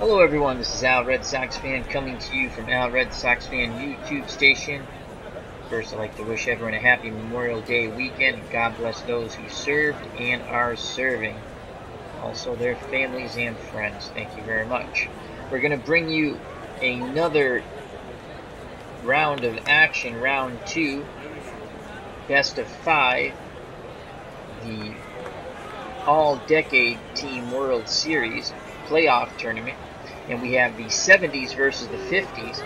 Hello everyone, this is Al Red Sox Fan coming to you from Al Red Sox Fan YouTube station. First, I'd like to wish everyone a happy Memorial Day weekend, and God bless those who served and are serving. Also their families and friends. Thank you very much. We're going to bring you another round of action, round 2, best of 5, the All-Decade Team World Series playoff tournament. And we have the 70s versus the 50s.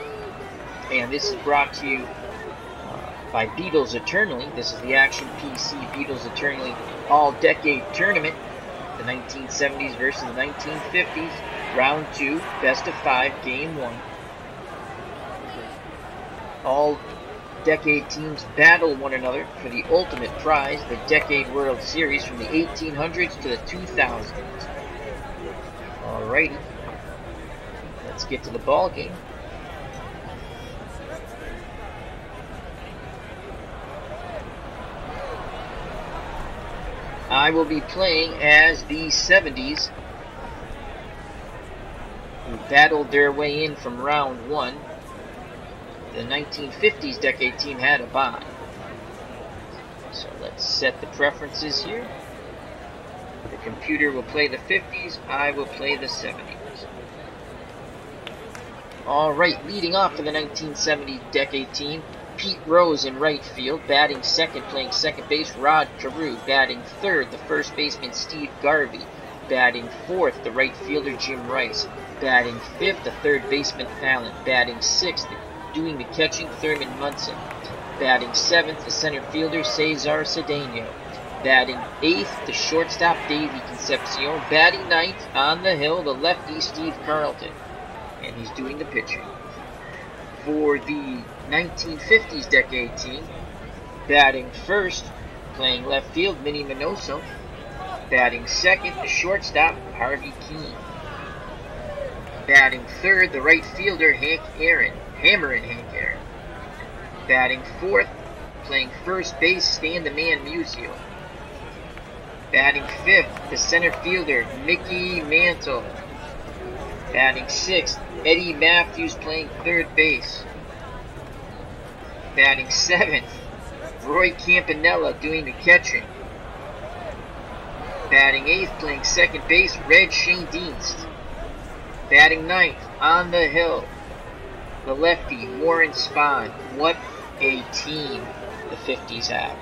And this is brought to you by Beatles Eternally. This is the Action PC Beatles Eternally All-Decade Tournament. The 1970s versus the 1950s. Round 2, best of 5, game 1. All decade teams battle one another for the ultimate prize, the Decade World Series from the 1800s to the 2000s. Alrighty, let's get to the ball game. I will be playing as the 70s, who battled their way in from round 1. The 1950s decade team had a bye. So let's set the preferences here. The computer will play the 50s, I will play the 70s. Alright, leading off for the 1970 decade team, Pete Rose in right field, batting second, playing second base, Rod Carew, batting third, the first baseman Steve Garvey, batting fourth, the right fielder Jim Rice, batting fifth, the third baseman Allen, batting sixth, doing the catching Thurman Munson, batting seventh, the center fielder Cesar Cedeno, batting eighth, the shortstop Davey Concepcion, batting ninth on the hill, the lefty Steve Carlton, and he's doing the pitching. For the 1950s decade team, batting first, playing left field, Minnie Minoso, batting second, the shortstop Harvey Keene, batting third, the right fielder Hank Aaron, Hammerin' Hank Aaron, batting fourth, playing first base, Stan the Man Musial, batting fifth, the center fielder Mickey Mantle, batting sixth, Eddie Matthews playing third base, batting seventh, Roy Campanella doing the catching, batting eighth, playing second base, Red Shane Dienst, batting ninth, on the hill, the lefty Warren Spahn. What a team the 50s have.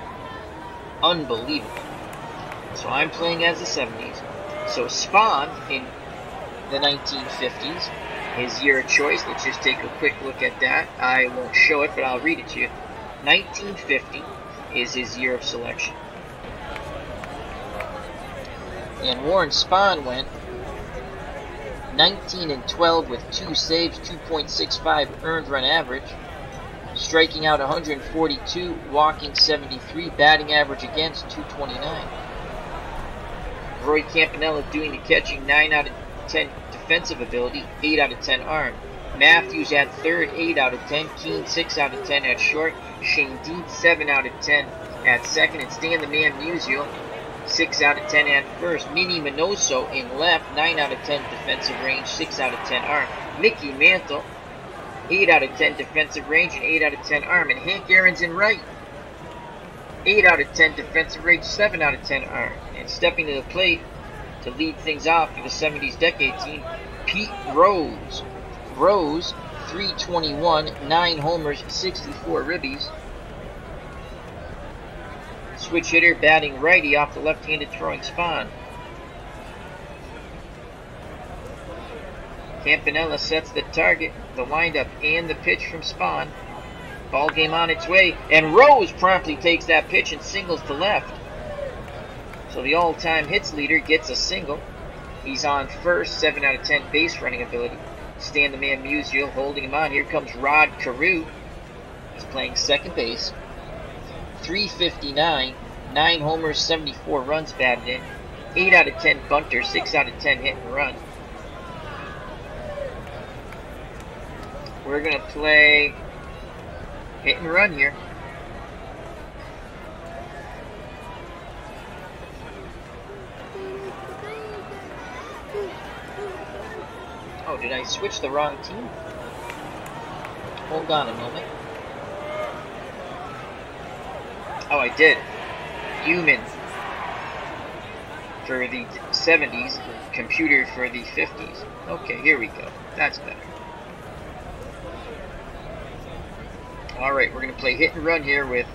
Unbelievable. So I'm playing as the 70s. So Spahn in the 1950s, his year of choice, let's just take a quick look at that. I won't show it, but I'll read it to you. 1950 is his year of selection. And Warren Spahn went 19-12 with 2 saves, 2.65 earned run average, striking out 142, walking 73, batting average against 229. Roy Campanella doing the catching, 9 out of 10 defensive ability, 8 out of 10 arm. Matthews at third, 8 out of 10. Keene, 6 out of 10 at short. Shane Dean, 7 out of 10 at second. And Stan the Man Musial, 6 out of 10 at first. Minnie Minoso in left, 9 out of 10 defensive range, 6 out of 10 arm. Mickey Mantle, 8 out of 10 defensive range and 8 out of 10 arm. And Hank Aaron's in right, 8 out of 10 defensive range, 7 out of 10 arm. And stepping to the plate to lead things off for the 70s decade team, Pete Rose. Rose, 321, 9 homers, 64 ribbies. Switch hitter, batting righty off the left-handed throwing Spahn. Campanella sets the target, the windup, and the pitch from Spahn. Ball game on its way, and Rose promptly takes that pitch and singles to left. So the all-time hits leader gets a single. He's on first, 7 out of 10 base running ability. Stan the Man Musial holding him on. Here comes Rod Carew. He's playing second base. 359, 9 homers, 74 runs batted in. 8 out of 10 bunter, 6 out of 10 hit and run. We're going to play hit and run here. Oh, did I switch the wrong team? Hold on a moment. Oh, I did. Human for the 70s, computer for the 50s. Okay, here we go. That's better. Alright, we're going to play hit and run here with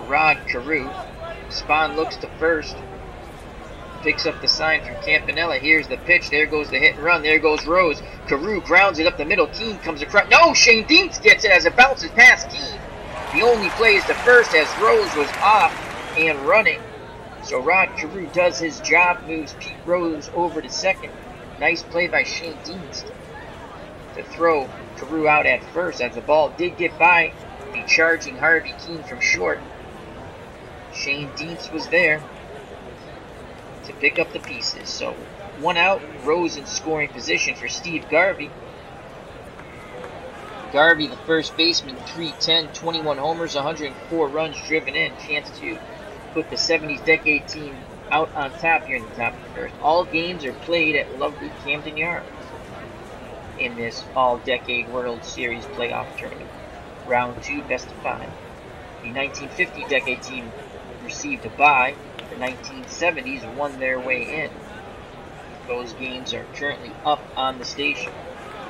Rod Carew. Spahn looks to first. Picks up the sign from Campanella. Here's the pitch. There goes the hit and run. There goes Rose. Carew grounds it up the middle. Keane comes across. No! Shane Deans gets it as it bounces past Keane. The only play is to first as Rose was off and running. So Rod Carew does his job, moves Pete Rose over to second. Nice play by Shane Deans to throw Carew out at first as the ball did get by the charging Harvey Keane from short. Shane Deans was there to pick up the pieces. So one out, Rose in scoring position for Steve Garvey. Garvey, the first baseman, 310, 21 homers, 104 runs driven in. Chance to put the 70s decade team out on top here in the top of the first. All games are played at lovely Camden Yards in this all-decade World Series playoff tournament. Round 2, best of 5. The 1950 decade team received a bye. The 1970s won their way in. Those games are currently up on the station.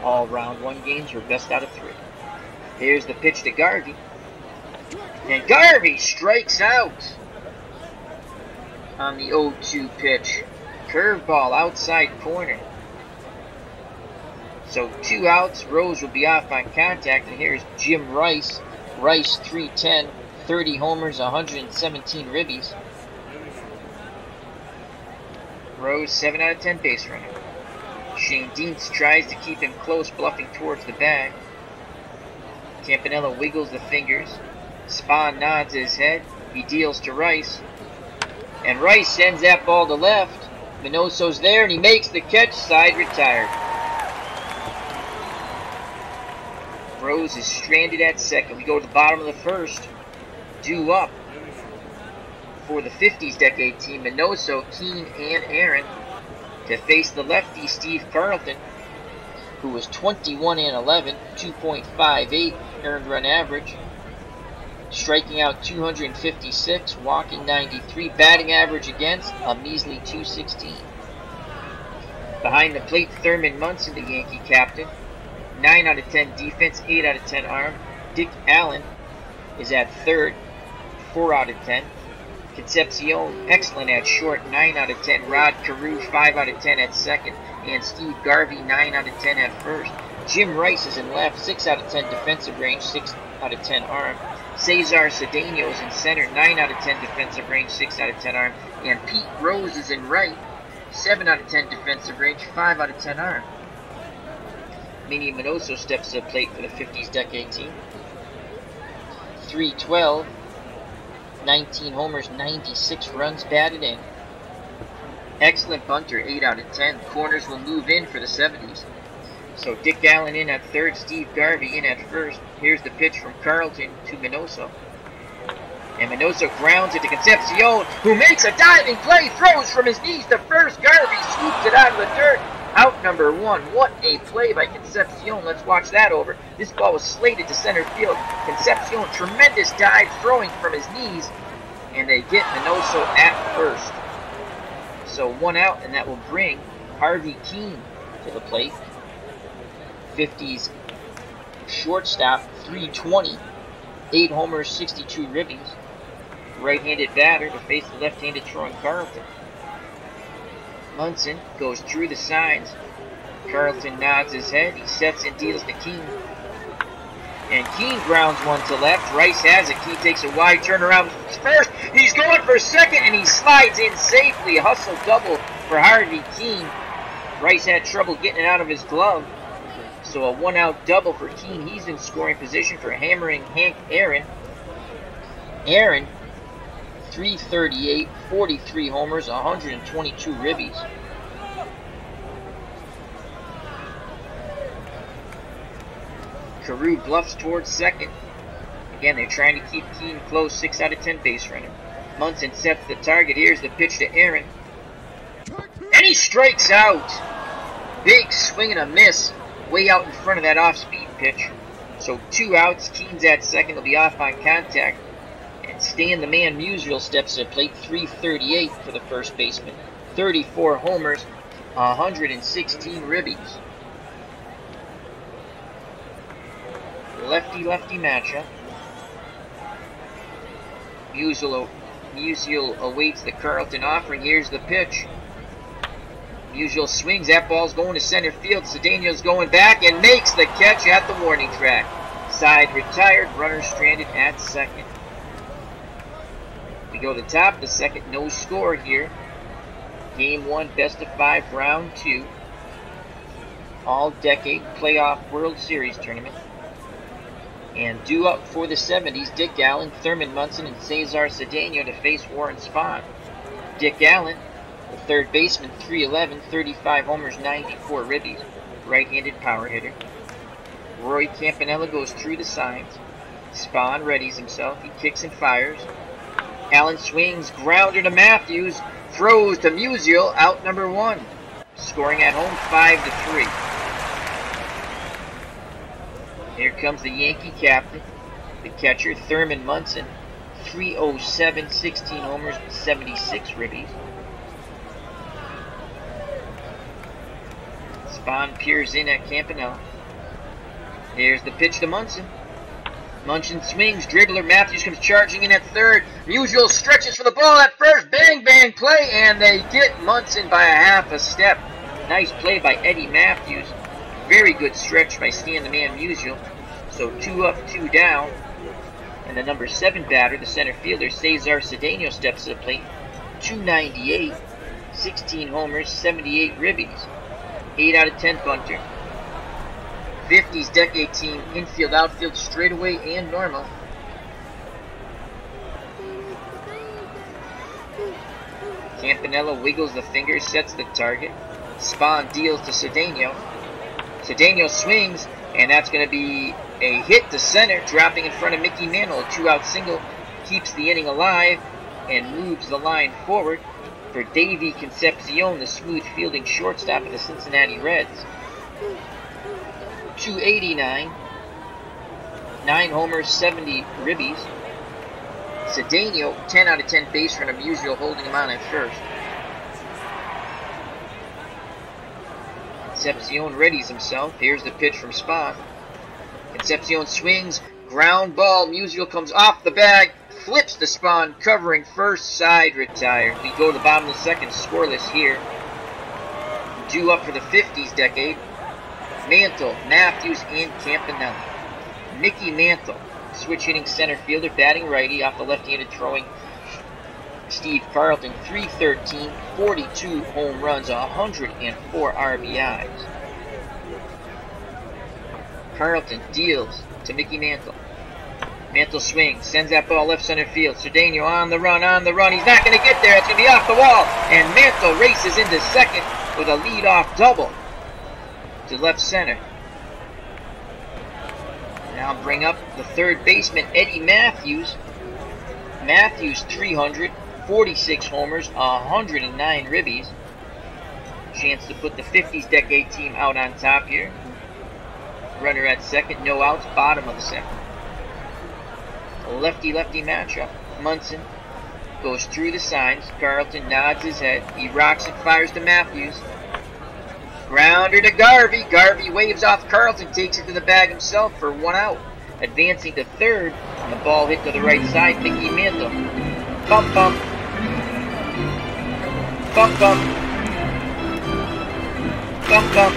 All round 1 games were best out of 3. Here's the pitch to Garvey. And Garvey strikes out on the 0-2 pitch. Curveball outside corner. So 2 outs. Rose will be off on contact. And here's Jim Rice. Rice 310, 30 homers, 117 ribbies. Rose 7 out of 10 base runner. Shane Deans tries to keep him close, bluffing towards the bag. Campanella wiggles the fingers. Spahn nods his head. He deals to Rice. And Rice sends that ball to left. Minoso's there and he makes the catch. Side retired. Rose is stranded at second. We go to the bottom of the first. Due up for the 50s decade team, Minoso, Keane, and Aaron to face the lefty Steve Carlton, who was 21 and 11, 2.58 earned run average, striking out 256, walking 93, batting average against a measly 216. Behind the plate, Thurman Munson, the Yankee captain, 9 out of 10 defense, 8 out of 10 arm. Dick Allen is at third, 4 out of 10. Concepcion, excellent at short, 9 out of 10. Rod Carew, 5 out of 10 at second. And Steve Garvey, 9 out of 10 at first. Jim Rice is in left, 6 out of 10 defensive range, 6 out of 10 arm. Cesar Cedeno is in center, 9 out of 10 defensive range, 6 out of 10 arm. And Pete Rose is in right, 7 out of 10 defensive range, 5 out of 10 arm. Minnie Minoso steps to the plate for the 50s decade team. 312. 19 homers, 96 runs batted in. Excellent bunter, 8 out of 10. Corners will move in for the 70s. So Dick Allen in at third, Steve Garvey in at first. Here's the pitch from Carlton to Minoso. And Minoso grounds it to Concepcion, who makes a diving play, throws from his knees to first. Garvey scoops it out of the dirt. Out number 1. What a play by Concepcion. Let's watch that over. This ball was slated to center field. Concepcion, tremendous dive, throwing from his knees. And they get Minoso at first. So 1 out, and that will bring Harvey Keane to the plate. 50s shortstop, 320. 8 homers, 62 ribbies. Right-handed batter to face the left-handed throwing Carlton. Munson goes through the signs. Carlton nods his head. He sets and deals to Keane. And Keane grounds one to left. Rice has it. Keane takes a wide turnaround first. He's going for second, and he slides in safely. A hustle double for Harvey Keane. Rice had trouble getting it out of his glove. So a 1-out double for Keane. He's in scoring position for hammering Hank Aaron. Aaron, 338, 43 homers, 122 ribbies. Carew bluffs towards second. Again, they're trying to keep Keane close, 6 out of 10 base runner. Munson sets the target. Here's the pitch to Aaron. And he strikes out. Big swing and a miss way out in front of that off-speed pitch. So 2 outs. Keene's at second. Will be off on contact. And Stan the Man Musial steps to the plate. 338 for the first baseman. 34 homers. 116 ribbies. Lefty-lefty matchup. Musial awaits the Carlton offering. Here's the pitch. Musial swings. That ball's going to center field. Cedeno's going back and makes the catch at the warning track. Side retired. Runner stranded at second. We go to the top of the second. No score here. Game 1, best of 5, round 2. All-decade playoff World Series tournament. And due up for the 70s, Dick Allen, Thurman Munson, and Cesar Cedeno to face Warren Spahn. Dick Allen, the third baseman, 311, 35 homers, 94 ribbies, right-handed power hitter. Roy Campanella goes through the signs. Spahn readies himself. He kicks and fires. Allen swings, grounder to Matthews, throws to Musial, out number 1. Scoring at home, 5-3. Here comes the Yankee captain, the catcher, Thurman Munson, 307, 16 homers, 76 ribbies. Spahn peers in at Campanella. Here's the pitch to Munson. Munson swings, dribbler Matthews comes charging in at third. Musial stretches for the ball at first, bang, bang, play, and they get Munson by a half a step. Nice play by Eddie Matthews. Very good stretch by Stan the Man Musial. So 2 up, 2 down. And the number 7 batter, the center fielder, Cesar Cedeno, steps to the plate. 298, 16 homers, 78 ribbies. 8 out of 10 bunter. 50s decade team, infield, outfield, straightaway, and normal. Campanella wiggles the finger, sets the target. Spahn deals to Cedeno. Cedeno swings, and that's going to be a hit to center, dropping in front of Mickey Mantle. A 2-out single keeps the inning alive and moves the line forward for Davey Concepcion, the smooth fielding shortstop of the Cincinnati Reds. 289, 9 homers, 70 ribbies. Cedeno, 10 out of 10 base runner, Musial holding him on at first. Concepcion readies himself. Here's the pitch from Spahn. Concepcion swings, ground ball. Musial comes off the bag, flips to Spahn, covering first, side retired. We go to the bottom of the second, scoreless here. Due up for the 50s decade. Mantle, Matthews, and Campanella. Mickey Mantle, switch hitting center fielder, batting righty off the left-handed throwing Steve Carlton. 313, 42 home runs, 104 RBIs. Carlton deals to Mickey Mantle. Mantle swings, sends that ball left center field. Cedeno on the run. He's not going to get there. It's going to be off the wall. And Mantle races into second with a lead-off double to left center. Now bring up the third baseman, Eddie Matthews. Matthews, 300, 46 homers, 109 ribbies. Chance to put the 50s decade team out on top here. Runner at second, no outs, bottom of the second. A lefty-lefty matchup. Munson goes through the signs. Carlton nods his head. He rocks and fires to Matthews. Grounder to Garvey. Garvey waves off Carlton, takes it to the bag himself for 1 out. Advancing to third, and the ball hit to the right side. Mickey Mantle. Bump, bump. Bump, bump. Bump, bump.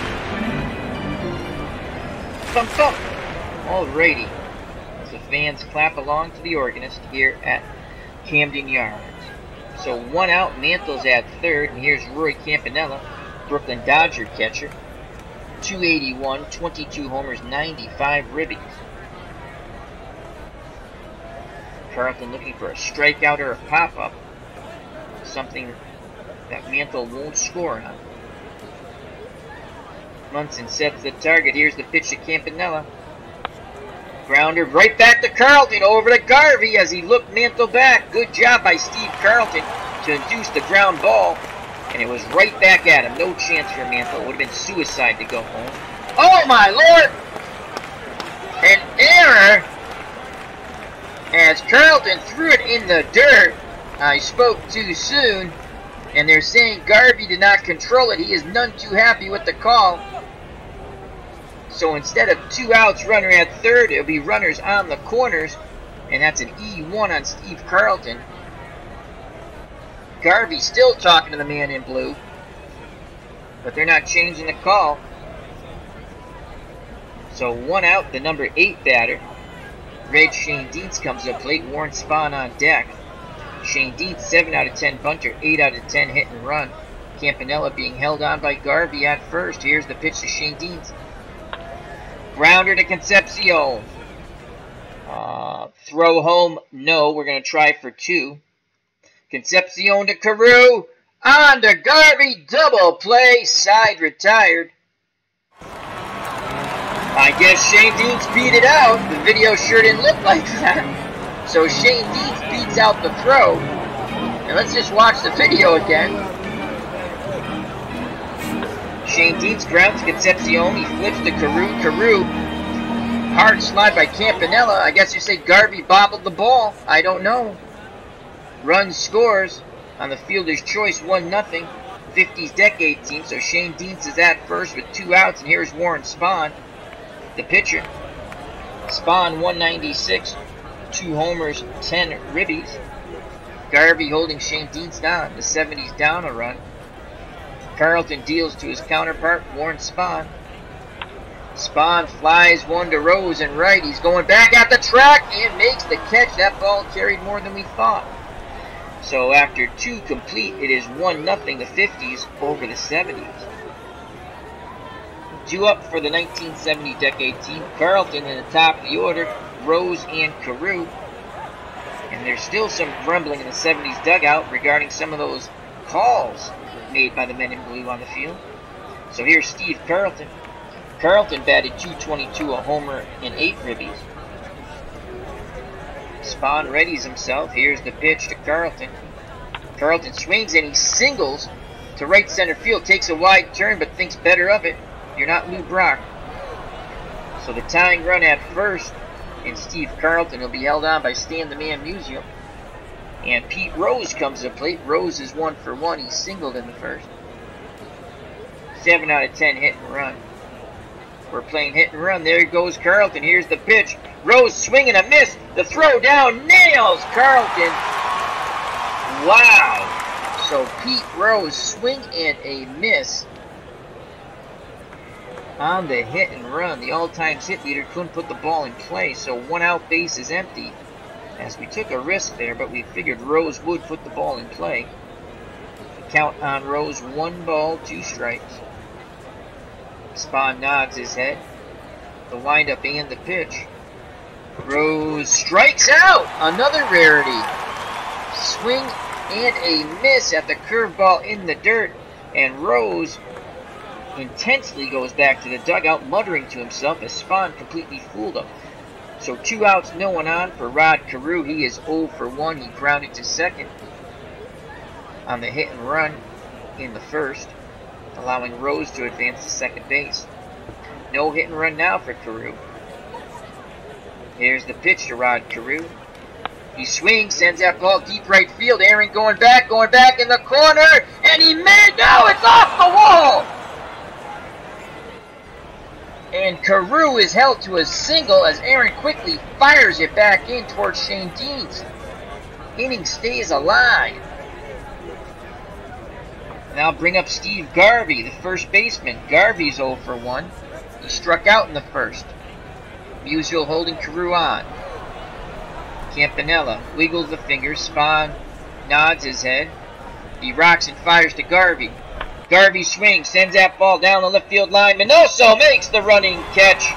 Bump, bump. Alrighty. The fans clap along to the organist here at Camden Yards. So 1 out, Mantle's at third, and here's Roy Campanella, Brooklyn Dodger catcher. 281, 22 homers, 95 ribbies. Carlton looking for a strikeout or a pop-up, something that Mantle won't score on. Munson sets the target. Here's the pitch to Campanella. Grounder right back to Carlton, over to Garvey as he looked Mantle back. Good job by Steve Carlton to induce the ground ball. And it was right back at him. No chance for a mantle. It would have been suicide to go home. Oh my lord! An error as Carlton threw it in the dirt. I spoke too soon. And they're saying Garvey did not control it. He is none too happy with the call. So instead of 2 outs, runner at third, it'll be runners on the corners. And that's an E1 on Steve Carlton. Garvey still talking to the man in blue. But they're not changing the call. So 1 out, the number 8 batter. Red Shane Dietz comes to the plate. Warren Spahn on deck. Shane Dietz, 7 out of 10 bunter, 8 out of 10 hit and run. Campanella being held on by Garvey at first. Here's the pitch to Shane Dietz. Grounder to Concepcion. Throw home, no. We're going to try for 2. Concepcion to Carew. On to Garvey, double play, side retired. I guess Shane Dietz beat it out. The video sure didn't look like that. So Shane Dietz beats out the throw. And let's just watch the video again. Shane Dietz grounds Concepcion. He flips to Carew. Carew, hard slide by Campanella. I guess you say Garvey bobbled the ball. I don't know. Run scores on the fielder's choice, 1-0. 50's decade team. So Shane Dietz is at first with 2 outs. And here's Warren Spahn, the pitcher. Spahn, 196. 2 homers, 10 ribbies. Garvey holding Shane Dietz down. The 70's down a run. Carlton deals to his counterpart, Warren Spahn. Spahn flies one to Rose and right. He's going back at the track and makes the catch. That ball carried more than we thought. So after 2 complete, it is 1-0 the 50's over the 70's. 2 up for the 1970 decade team. Carlton in the top of the order. Rose and Carew. And there's still some grumbling in the 70's dugout regarding some of those calls made by the men in blue on the field. So here's Steve Carlton. Carlton batted .222, a homer, and 8 ribbies. Spahn readies himself. Here's the pitch to Carlton. Carlton swings and he singles to right center field. Takes a wide turn but thinks better of it. You're not Lou Brock. So the tying run at first, and Steve Carlton will be held on by Stan the Man Musial. And Pete Rose comes to the plate. Rose is 1 for 1. He singled in the first. 7 out of 10 hit and run. We're playing hit and run. There goes Carlton. Here's the pitch. Rose swinging a miss. The throw down nails Carlton. Wow. So Pete Rose swing and a miss on the hit and run. The all-time hit leader couldn't put the ball in play, so 1 out, base is empty. As we took a risk there, but we figured Rose would put the ball in play. Count on Rose, 1 ball, 2 strikes. Spahn nods his head. The windup and the pitch. Rose strikes out! Another rarity. Swing and a miss at the curveball in the dirt, and Rose intensely goes back to the dugout, muttering to himself as Spahn completely fooled him. So 2 outs, no one on for Rod Carew. He is 0 for 1. He grounded to second on the hit and run in the first, allowing Rose to advance to second base. No hit and run now for Carew. Here's the pitch to Rod Carew. He swings, sends that ball deep right field. Aaron going back in the corner, and he made, no, it's off the wall! And Carew is held to a single as Aaron quickly fires it back in towards Shane Dietz. Inning stays alive. Now bring up Steve Garvey, the first baseman. Garvey's 0 for 1. He struck out in the first. Musial holding Carew on. Campanella wiggles the fingers. Spahn nods his head. He rocks and fires to Garvey. Garvey swings, sends that ball down the left field line. Minoso makes the running catch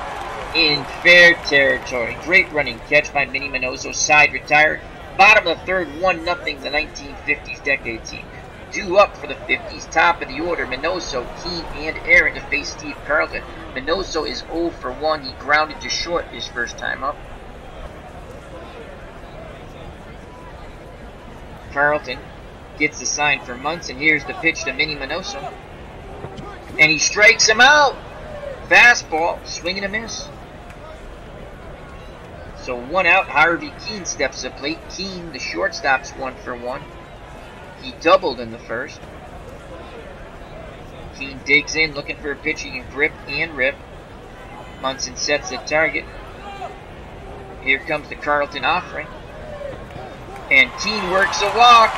in fair territory. Great running catch by Minnie Minoso. Side retired. Bottom of the third, 1-0 the 1950s decade team. 2 up for the 50s. Top of the order, Minoso, Keene, and Aaron to face Steve Carlton. Minoso is 0 for 1. He grounded to short his first time up. Carlton Gets the sign for Munson. Here's the pitch to Minnie Minoso. And he strikes him out. Fastball, swing and a miss. So 1 out. Harvey Keene steps to the plate. Keene, the shortstop's 1 for 1. He doubled in the first. Keene digs in, looking for a pitch he can grip and rip. Munson sets the target. Here comes the Carlton offering. And Keene works a walk.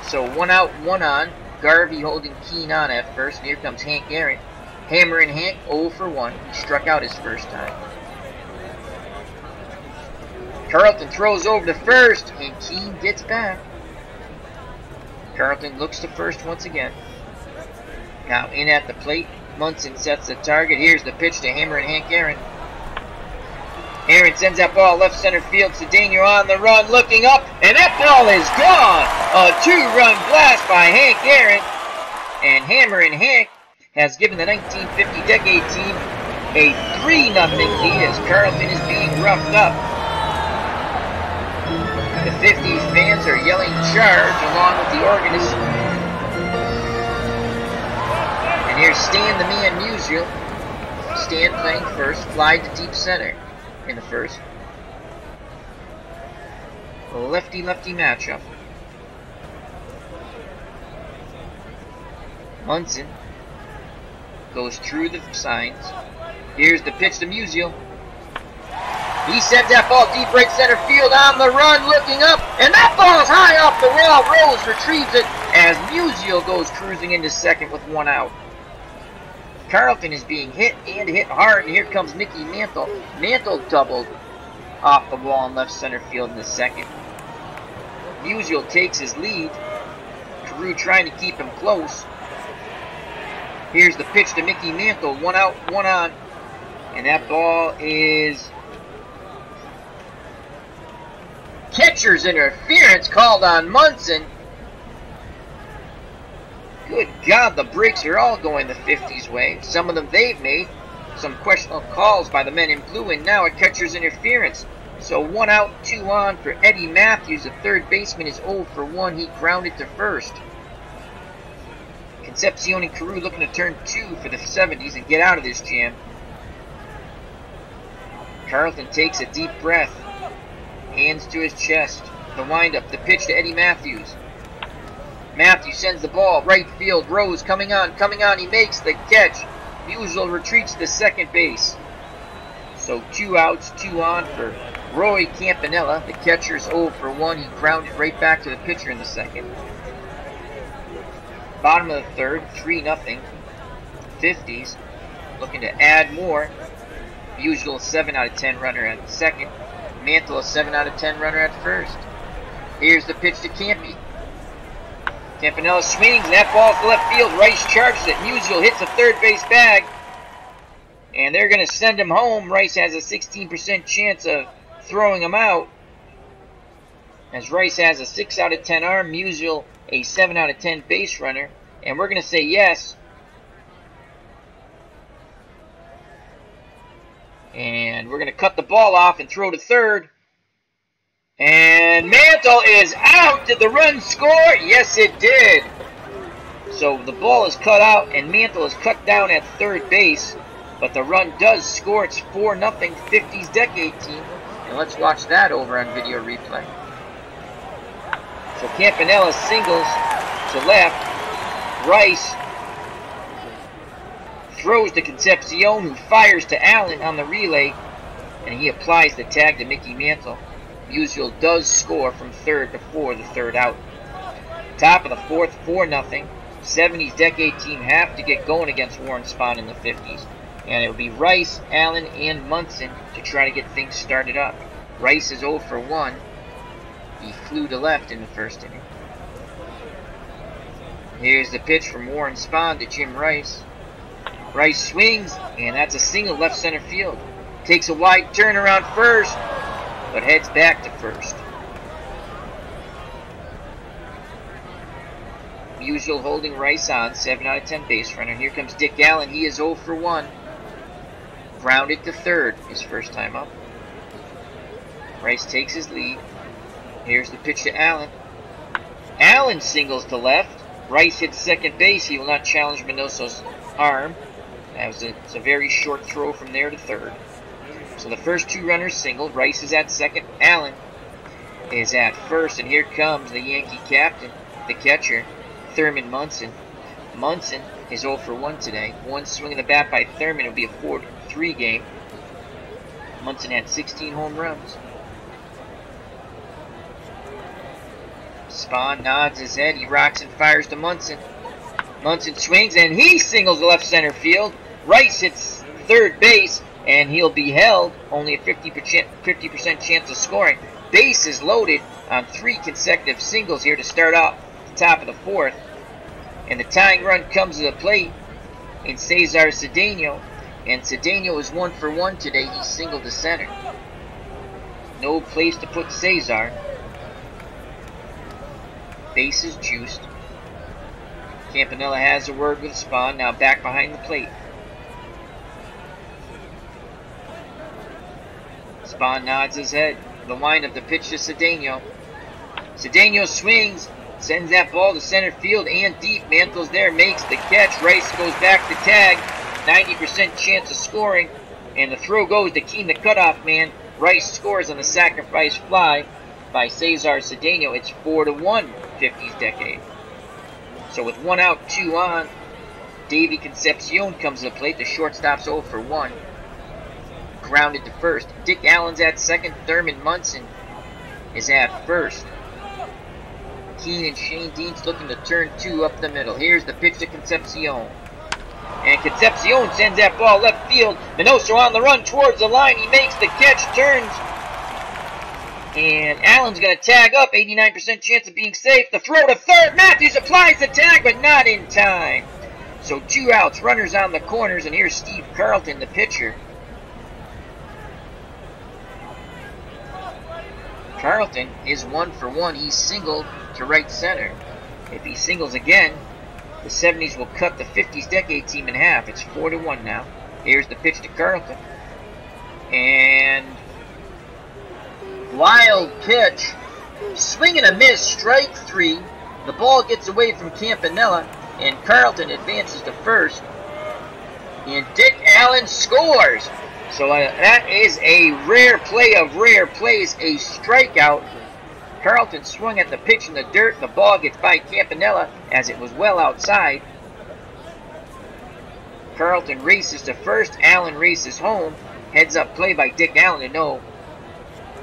So 1 out, 1 on. Garvey holding Keene on at first. And here comes Hank Aaron. Hammering Hank 0 for 1. He struck out his first time. Carlton throws over to first, and Keene gets back. Carlton looks to first once again. Now in at the plate. Munson sets the target. Here's the pitch to Hammering Hank Aaron. Aaron sends that ball left center field. Cedeno on the run, looking up, and that ball is gone. A 2-run blast by Hank Aaron. And Hammering Hank has given the 1950 Decade team a 3-0 lead as Carlton is being roughed up. The 50s fans are yelling charge along with the organist. And here's Stan the Man Musial. Stan playing first, fly to deep center in the first. A lefty-lefty matchup. Munson goes through the signs. Here's the pitch to Musial. He sends that ball deep right center field on the run, looking up, and that ball's high off the wall. Rose retrieves it as Musial goes cruising into second with 1 out. Carlton is being hit and hit hard, and here comes Mickey Mantle. Mantle doubled off the wall in left center field in the second. Musial takes his lead. Carew trying to keep him close. Here's the pitch to Mickey Mantle. 1 out, 1 on. And that ball is catcher's interference called on Munson. Good God, the breaks are all going the 50s way. Some of them they've made. Some questionable calls by the men in blue, and now a catcher's interference. So 1 out, 2 on for Eddie Matthews. The third baseman is 0 for 1. He grounded to first. Concepcion and Carew looking to turn 2 for the 70s and get out of this jam. Carlton takes a deep breath. Hands to his chest. The windup, the pitch to Eddie Matthews. Matthews sends the ball right field. Rose coming on. He makes the catch. Musial retreats to second base. So 2 outs, 2 on for Roy Campanella. The catcher's 0 for 1. He grounded right back to the pitcher in the second. Bottom of the third, 3-0. 50s looking to add more. Musial 7 out of 10 runner at second. Mantle a 7 out of 10 runner at first. Here's the pitch to Campy. Campanella swings, and that ball's to left field. Rice charges it. Musial hits the third base bag. And they're going to send him home. Rice has a 16% chance of throwing him out. As Rice has a 6 out of 10 arm. Musial a 7 out of 10 base runner. And we're going to say yes. And we're going to cut the ball off and throw to third. And Mantle is out. Did the run score? Yes, it did. So the ball is cut out, and Mantle is cut down at third base. But the run does score. It's 4-0 50s Decade team. And let's watch that over on video replay. So Campanella singles to left. Rice throws to Concepcion, who fires to Allen on the relay. And he applies the tag to Mickey Mantle. Musial does score from third before the third out. Top of the fourth, 4-0. 70s Decade team have to get going against Warren Spahn in the 50s. And it will be Rice, Allen, and Munson to try to get things started up. Rice is 0 for 1. He flew to left in the first inning. Here's the pitch from Warren Spahn to Jim Rice. Rice swings, and that's a single left center field. Takes a wide turn around first, but heads back to first. Musial holding Rice on, 7 out of 10 base runner. Here comes Dick Allen. He is 0 for 1. Grounded to third his first time up. Rice takes his lead. Here's the pitch to Allen. Allen singles to left. Rice hits second base. He will not challenge Minoso's arm. It's a very short throw from there to third. So the first two runners singled. Rice is at second. Allen is at first. And here comes the Yankee captain, the catcher, Thurman Munson. Munson is 0 for 1 today. One swing of the bat by Thurman. It'll be a 4-3 game. Munson had 16 home runs. Spahn nods his head. He rocks and fires to Munson. Munson swings and he singles the left center field. Rice hits third base and he'll be held. Only a 50% chance of scoring. Base is loaded on 3 consecutive singles here to start off the top of the 4th. And the tying run comes to the plate in Cesar Cedeno. And Cedeno is 1 for 1 today. He singled to center. No place to put Cesar. Base is juiced. Campanella has a word with Spahn. Now back behind the plate. Spahn nods his head. The windup, the pitch to Cedeno. Cedeno swings. Sends that ball to center field and deep. Mantle's there. Makes the catch. Rice goes back to tag. 90% chance of scoring. And the throw goes to Keene, the cutoff man. Rice scores on the sacrifice fly by Cesar Cedeno. It's 4-1, 50s decade. So with 1 out, 2 on, Davey Concepcion comes to the plate. The shortstop's 0 for 1. Grounded to first. Dick Allen's at second. Thurman Munson is at first. Keene and Shane Dean's looking to turn 2 up the middle. Here's the pitch to Concepcion. And Concepcion sends that ball left field. Minoso on the run towards the line. He makes the catch, turns. And Allen's going to tag up. 89% chance of being safe. The throw to third. Matthews applies the tag, but not in time. So 2 outs. Runners on the corners. And here's Steve Carlton, the pitcher. Carlton is 1 for 1. He's singled to right center. If he singles again, the 70s will cut the 50s decade team in half. It's 4-1 now. Here's the pitch to Carlton. And wild pitch. Swing and a miss. Strike 3. The ball gets away from Campanella. And Carlton advances to first. And Dick Allen scores. So that is a rare play of rare plays. A strikeout. Carlton swung at the pitch in the dirt. The ball gets by Campanella as it was well outside. Carlton races to first. Allen races home. Heads up play by Dick Allen to know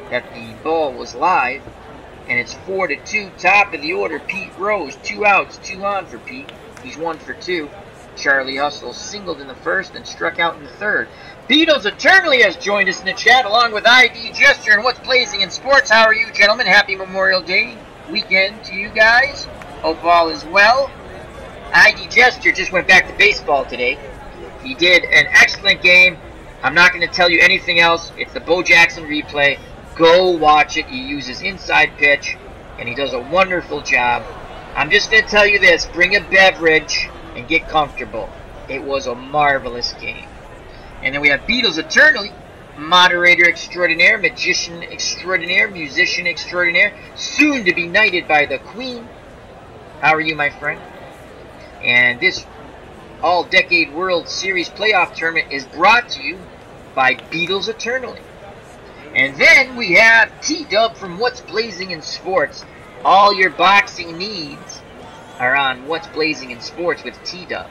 that the ball was live. And it's 4-2. Top of the order, Pete Rose. 2 outs, 2 on for Pete. He's 1 for 2. Charlie Hustle singled in the first and struck out in the third. Beatles Eternally has joined us in the chat along with ID Gesture and What's Blazing in Sports. How are you, gentlemen? Happy Memorial Day weekend to you guys. Hope all is well. ID Gesture just went back to baseball today. He did an excellent game. I'm not going to tell you anything else. It's the Bo Jackson replay. Go watch it. He uses inside pitch, and he does a wonderful job. I'm just going to tell you this. Bring a beverage and get comfortable. It was a marvelous game. And then we have Beatles Eternally, moderator extraordinaire, magician extraordinaire, musician extraordinaire, soon to be knighted by the Queen. How are you, my friend? And this all-decade World Series playoff tournament is brought to you by Beatles Eternally. And then we have T-Dub from What's Blazing in Sports. All your boxing needs are on What's Blazing in Sports with T-Dub.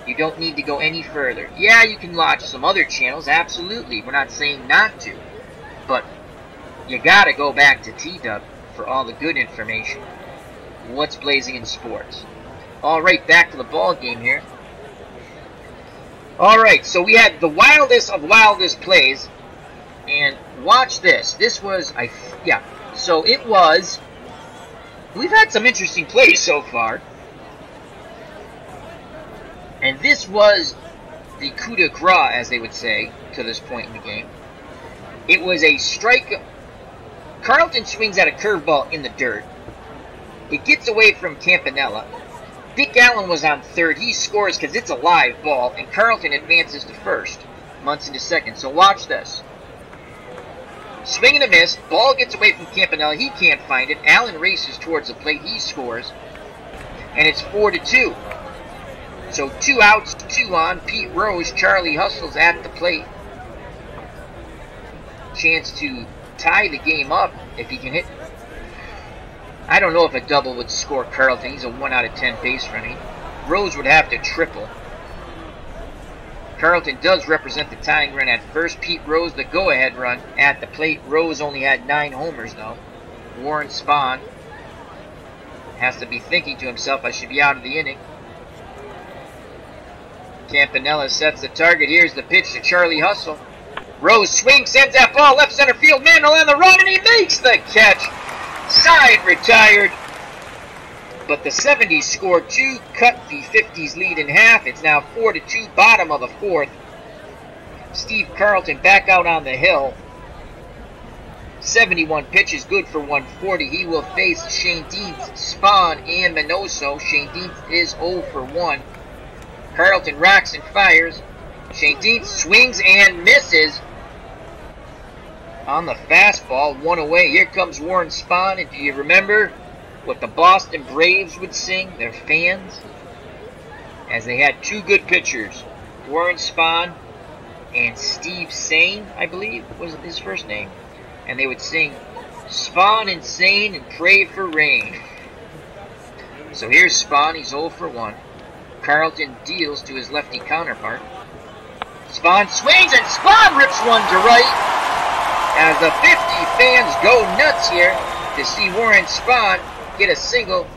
You don't need to go any further. Yeah, you can watch some other channels, absolutely. We're not saying not to. But you gotta go back to T-Dub for all the good information. What's Blazing in Sports. Alright, back to the ball game here. Alright, so we had the wildest of wildest plays. And watch this. This was, so it was, we've had some interesting plays so far. And this was the coup de grace, as they would say, to this point in the game. It was a strike. Carlton swings at a curveball in the dirt. It gets away from Campanella. Dick Allen was on third. He scores because it's a live ball, and Carlton advances to first. Munson to second. So watch this. Swing and a miss. Ball gets away from Campanella. He can't find it. Allen races towards the plate. He scores. And it's 4-2. So 2 outs, 2 on. Pete Rose, Charlie Hustle's at the plate. Chance to tie the game up if he can hit. I don't know if a double would score Carlton. He's a 1 out of 10 base running. Rose would have to triple. Carlton does represent the tying run at first. Pete Rose, the go-ahead run at the plate. Rose only had 9 homers, though. Warren Spahn has to be thinking to himself, I should be out of the inning. Campanella sets the target. Here's the pitch to Charlie Hustle. Rose swings, sends that ball left center field. Mantle on the run, and he makes the catch. Side retired. But the 70s scored 2, cut the 50s lead in half. It's now 4-2, bottom of the 4th. Steve Carlton back out on the hill. 71 pitches, good for 140. He will face Shane Dietz, Spahn, and Minoso. Shane Dietz is 0 for 1. Carlton rocks and fires. Shane Dietz swings and misses on the fastball, 1 away. Here comes Warren Spahn, and do you remember what the Boston Braves would sing, their fans? As they had 2 good pitchers, Warren Spahn and Steve Sain, I believe was his first name. And they would sing, Spahn and Sain and pray for rain. So here's Spahn, he's 0 for 1. Carlton deals to his lefty counterpart. Spahn swings and Spahn rips one to right. As the 50 fans go nuts here to see Warren Spahn get a single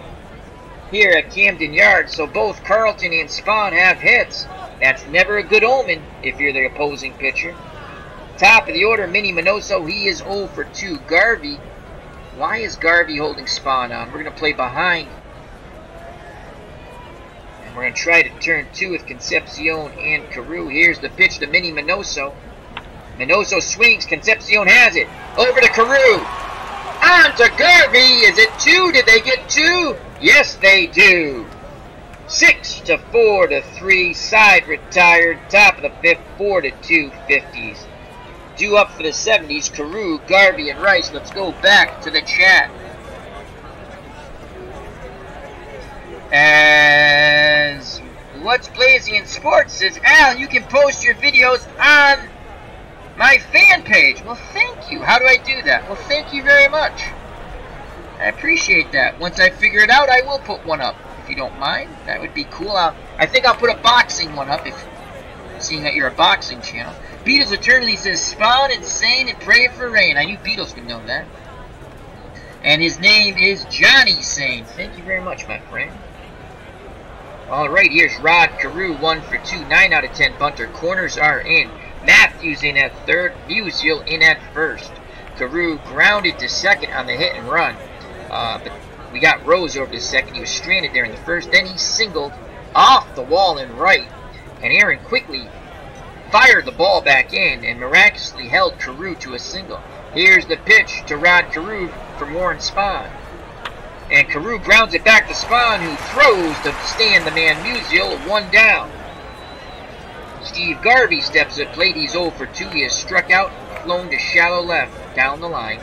here at Camden Yards. So both Carlton and Spahn have hits. That's never a good omen if you're the opposing pitcher. Top of the order, Minnie Minoso. He is 0 for 2. Garvey. Why is Garvey holding Spahn on? We're going to play behind. And we're going to try to turn 2 with Concepcion and Carew. Here's the pitch to Minnie Minoso. Minoso swings. Concepcion has it. Over to Carew. On to Garvey. Is it 2? Did they get 2? Yes, they do. 6-4-3. Side retired. Top of the 5th. 4-2 50s. Due up for the 70s. Carew, Garvey, and Rice. Let's go back to the chat. As What's Blazing in Sports says, Al, you can post your videos on my fan page. Well, thank you. How do I do that? Well, thank you very much. I appreciate that. Once I figure it out, I will put one up. If you don't mind, that would be cool. I think I'll put a boxing one up, if seeing that you're a boxing channel. Beatles Eternally says, Spawn and Sane and pray for rain. I knew Beatles would know that. And his name is Johnny Sane. Thank you very much, my friend. Alright, here's Rod Carew, 1 for 2, 9 out of 10 bunter. Corners are in. Matthews in at third, Musial in at first. Carew grounded to second on the hit and run. But we got Rose over to second. He was stranded there in the first. Then he singled off the wall in right. And Aaron quickly fired the ball back in and miraculously held Carew to a single. Here's the pitch to Rod Carew from Warren Spahn. And Carew grounds it back to Spahn, who throws to stand the man Musial, 1 down. Steve Garvey steps at plate. He's 0 for 2. He has struck out, flown to shallow left down the line.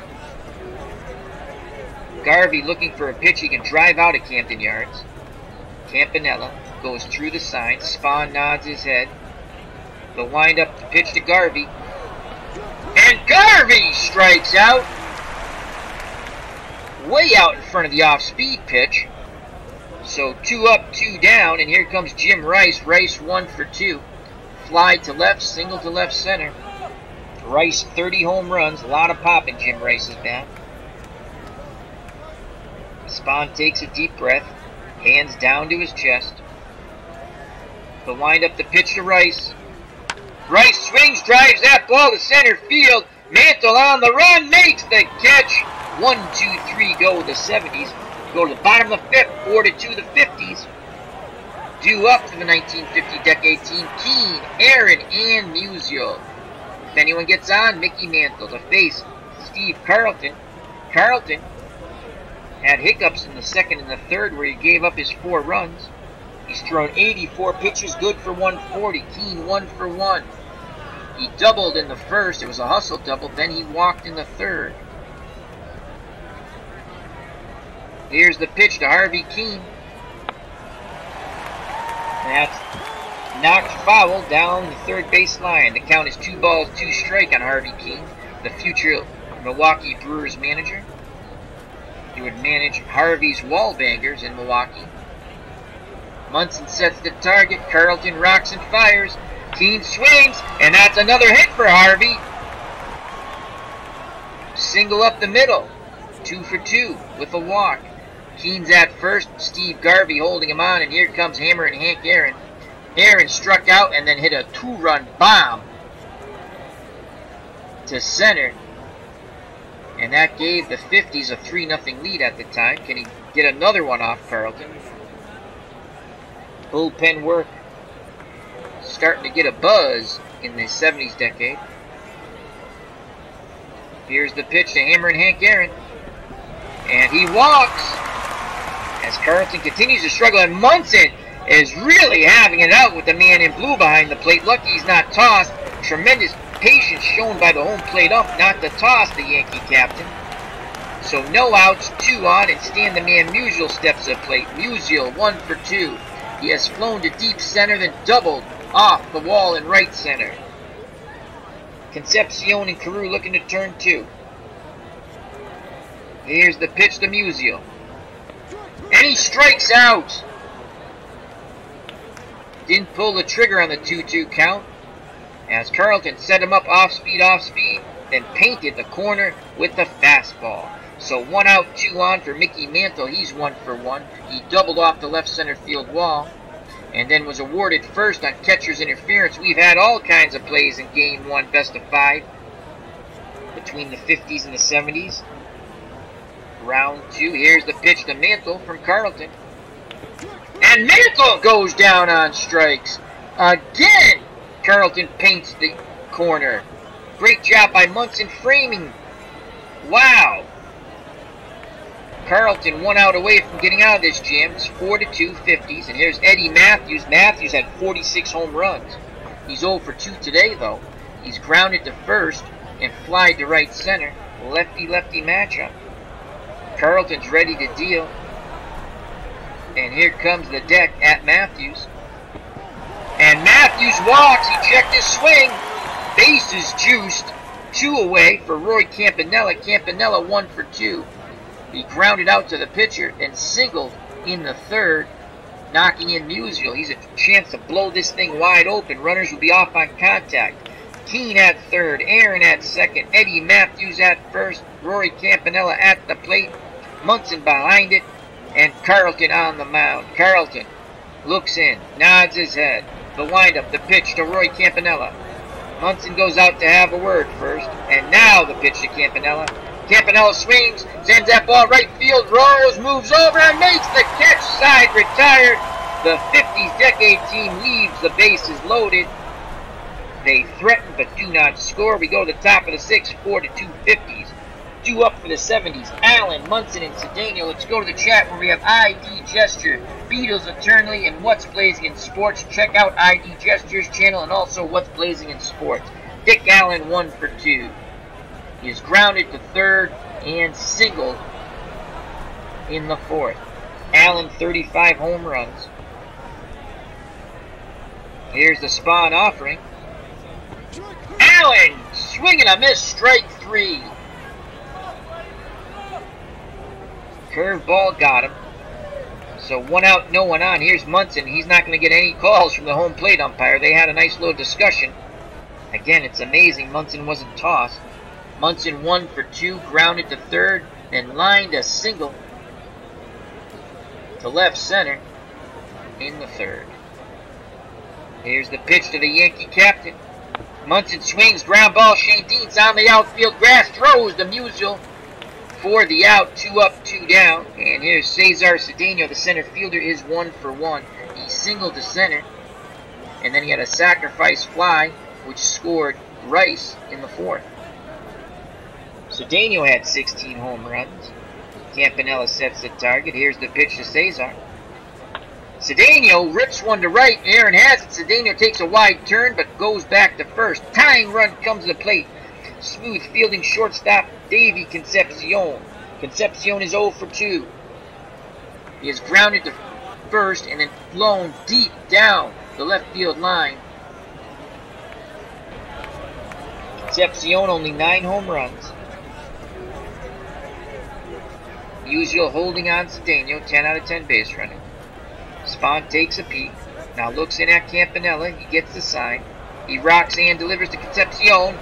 Garvey looking for a pitch he can drive out at Camden Yards. Campanella goes through the sign. Spahn nods his head. The wind-up to pitch to Garvey. And Garvey strikes out. Way out in front of the off-speed pitch. So 2 up, 2 down, and here comes Jim Rice. Rice 1 for 2. Fly to left, single to left center. Rice 30 home runs, a lot of pop in Jim Rice's bat. Spahn takes a deep breath, hands down to his chest. The wind up the pitch to Rice. Rice swings, drives that ball to center field. Mantle on the run, makes the catch. 1, 2, 3 go the 70s. Go to the bottom of the 5th, 4-2 the 50s. Due up for the 1950 decade team, Keene, Aaron, and Musial. If anyone gets on, Mickey Mantle to face Steve Carlton. Carlton had hiccups in the second and the third where he gave up his 4 runs. He's thrown 84 pitches, good for 140. Keene 1 for 1. He doubled in the first. It was a hustle double. Then he walked in the third. Here's the pitch to Harvey Keene. That's knocked foul down the third base line. The count is 2 balls, 2 strike on Harvey Keene, the future Milwaukee Brewers manager. He would manage Harvey's wallbangers in Milwaukee. Munson sets the target. Carlton rocks and fires. Keene swings, and that's another hit for Harvey. Single up the middle. 2 for 2 with a walk. Keene's at first. Steve Garvey holding him on, and here comes Hammer and Hank Aaron. Aaron struck out and then hit a 2-run bomb to center. And that gave the 50s a 3-0 lead at the time. Can he get another one off Carlton? Bullpen work starting to get a buzz in the 70s decade. Here's the pitch to Hammer and Hank Aaron. And he walks as Carlton continues to struggle. And Munson is really having it out with the man in blue behind the plate. Lucky he's not tossed. Tremendous patience shown by the home plate ump not to toss the Yankee captain. So no outs, 2 on, and Stan the Man Musial steps at plate. Musial 1 for 2. He has flown to deep center, then doubled off the wall in right center. Concepcion and Carew looking to turn 2. Here's the pitch to Musial. And he strikes out. Didn't pull the trigger on the 2-2 count, as Carlton set him up off speed, then painted the corner with the fastball. So 1 out, 2 on for Mickey Mantle. He's 1 for 1. He doubled off the left center field wall, and then was awarded first on catcher's interference. We've had all kinds of plays in Game 1, best of 5, between the 50s and the 70s. Round 2, here's the pitch to Mantle from Carlton. And Mantle goes down on strikes. Again, Carlton paints the corner. Great job by Munson framing. Wow. Carlton 1 out away from getting out of this jam. It's 4-2 50s. And here's Eddie Matthews. Matthews had 46 home runs. He's 0 for 2 today, though. He's grounded to first and flied to right center. Lefty-lefty matchup. Carlton's ready to deal. And here comes the deck at Matthews. And Matthews walks. He checked his swing. Bases juiced. 2 away for Roy Campanella. Campanella 1 for 2. He grounded out to the pitcher and singled in the third, knocking in Musial. He's a chance to blow this thing wide open. Runners will be off on contact. Keene at third. Aaron at second. Eddie Matthews at first. Roy Campanella at the plate. Munson behind it. And Carlton on the mound. Carlton looks in, nods his head. The windup, the pitch to Roy Campanella. Munson goes out to have a word first. And now the pitch to Campanella. Campanella swings, sends that ball right field. Rose moves over and makes the catch. Side retired. The 50s decade team leaves the bases loaded. They threaten but do not score. We go to the top of the 6th, 4-2 50s. Due up for the 70s, Allen, Munson, and Cedeno. Let's go to the chat where we have ID Gesture, Beatles Eternally, and What's Blazing in Sports. Check out ID Gesture's channel and also What's Blazing in Sports. Dick Allen 1 for 2. He is grounded to third and singled in the 4th. Allen 35 home runs. Here's the Spawn offering. Allen swing and a miss, strike 3. Curveball got him. So 1 out, no 1 on. Here's Munson. He's not going to get any calls from the home plate umpire. They had a nice little discussion. Again, it's amazing Munson wasn't tossed. Munson 1 for 2, grounded to third, then lined a single to left center in the third. Here's the pitch to the Yankee captain. Munson swings, ground ball. Shane Dean's on the outfield grass, throws to Musial for the out. 2 up, 2 down. And here's Cesar Cedeno, the center fielder, is 1 for 1. He singled to center, and then he had a sacrifice fly, which scored Rice in the 4th. Cedeno had 16 home runs. Campanella sets the target. Here's the pitch to Cesar. Cedeno rips one to right. Aaron has it. Cedeno takes a wide turn but goes back to first. Tying run comes to the plate. Smooth fielding shortstop Davy Concepcion. Concepcion is 0 for 2. He is grounded to first and then blown deep down the left field line. Concepcion only 9 home runs. Usual holding on Cedeno, 10 out of 10 base running. Spahn takes a peek. Now looks in at Campanella. He gets the sign. He rocks and delivers to Concepcion.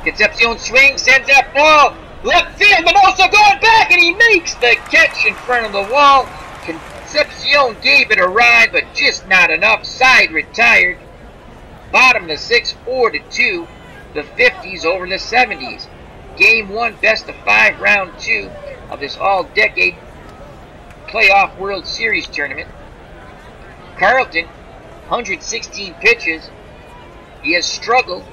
Concepcion swings, sends that ball left field. Minoso going back, and he makes the catch in front of the wall. Concepcion gave it a ride, but just not enough. Side retired. Bottom of the 6th, 4-2. The 50s over the 70s. Game 1, best of 5, round 2 of this all-decade playoff World Series tournament. Carlton, 116 pitches. He has struggled,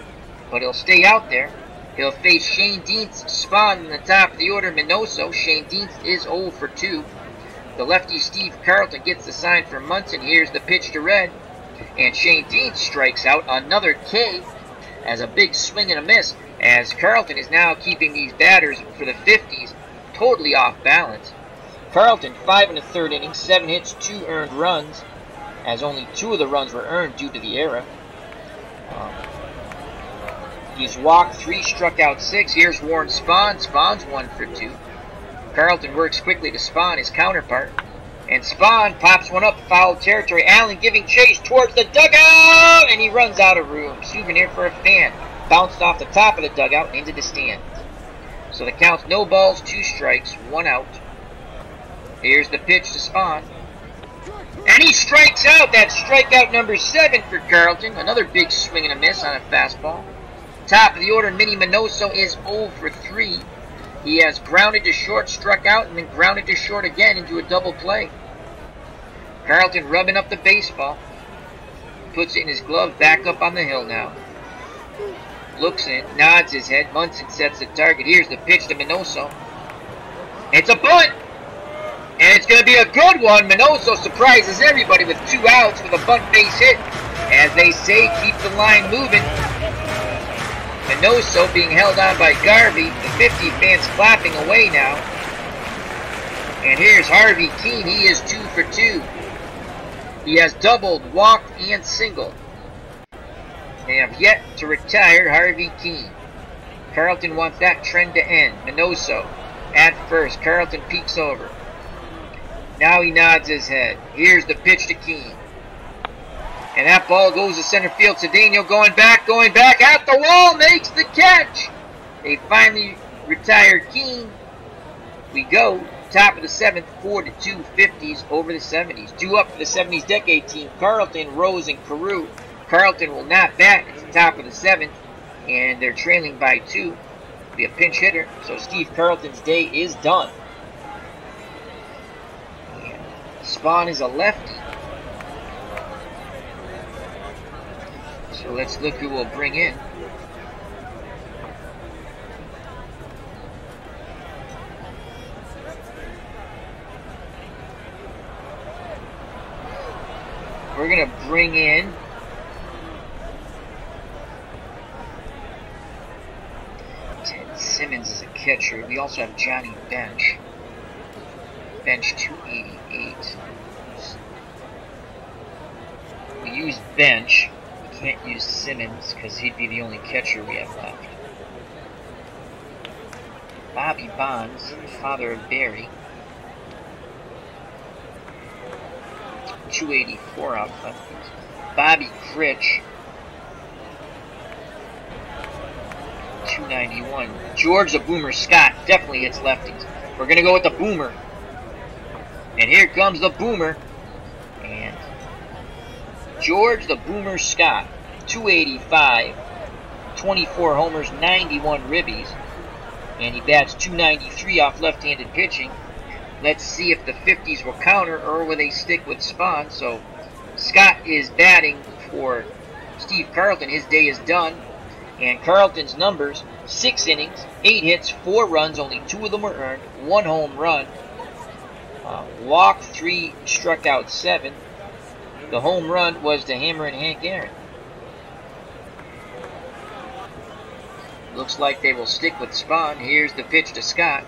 but he'll stay out there. He'll face Shane Dienst, Spahn in the top of the order, Minoso. Shane Dienst is 0 for 2. The lefty Steve Carlton gets the sign for Munson. Here's the pitch to Red. And Shane Dienst strikes out. Another K as a big swing and a miss, as Carlton is now keeping these batters for the 50s totally off balance. Carlton, 5 1/3 innings, 7 hits, 2 earned runs, as only 2 of the runs were earned due to the error. He's walked 3, struck out 6. Here's Warren Spahn. Spahn's 1 for 2. Carlton works quickly to Spahn, his counterpart. And Spahn pops one up, foul territory. Allen giving chase towards the dugout, and he runs out of room. Souvenir for a fan. Bounced off the top of the dugout and into the stands. So the count's no balls, 2 strikes, 1 out. Here's the pitch to Spahn. And he strikes out. That's strikeout number 7 for Carlton. Another big swing and a miss on a fastball. Top of the order, Minnie Minoso is 0 for 3. He has grounded to short, struck out, and then grounded to short again into a double play. Carlton rubbing up the baseball. Puts it in his glove, back up on the hill now. Looks in, nods his head. Munson sets the target. Here's the pitch to Minoso. It's a bunt! And it's going to be a good one. Minoso surprises everybody with 2 outs with a bunt base hit. As they say, keep the line moving. Minoso being held on by Garvey. The 50 fans clapping away now. And here's Harvey Keene. He is 2 for 2. He has doubled, walked, and singled. They have yet to retire Harvey Keene. Carlton wants that trend to end. Minoso at first. Carlton peeks over. Now he nods his head. Here's the pitch to Keene. And that ball goes to center field. Cedeno going back at the wall, makes the catch. They finally retired Keene. We go. Top of the 7th, 4-2, 50s over the 70s. Due up for the 70s decade team, Carlton, Rose, and Carew. Carlton will not bat at the top of the 7th, and they're trailing by 2. Be a pinch hitter, so Steve Carlton's day is done. And Spahn is a lefty. So let's look who we'll bring in. We're going to bring in Ted Simmons as a catcher. We also have Johnny Bench. Bench 288. We use Bench. We can't use Simmons because he'd be the only catcher we have left. Bobby Bonds, father of Barry. 284 out lefties. Bobby Critch, 291. George the Boomer Scott definitely hits lefties. We're going to go with the Boomer. And here comes the Boomer. And George the Boomer Scott, 285, 24 homers, 91 ribbies. And he bats 293 off left-handed pitching. Let's see if the 50s will counter or will they stick with Spahn. So Scott is batting for Steve Carlton. His day is done. And Carlton's numbers, 6 innings, 8 hits, 4 runs. Only 2 of them were earned. 1 home run. Walked 3, struck out 7. The home run was to Hammer and Hank Aaron. Looks like they will stick with Spahn. Here's the pitch to Scott.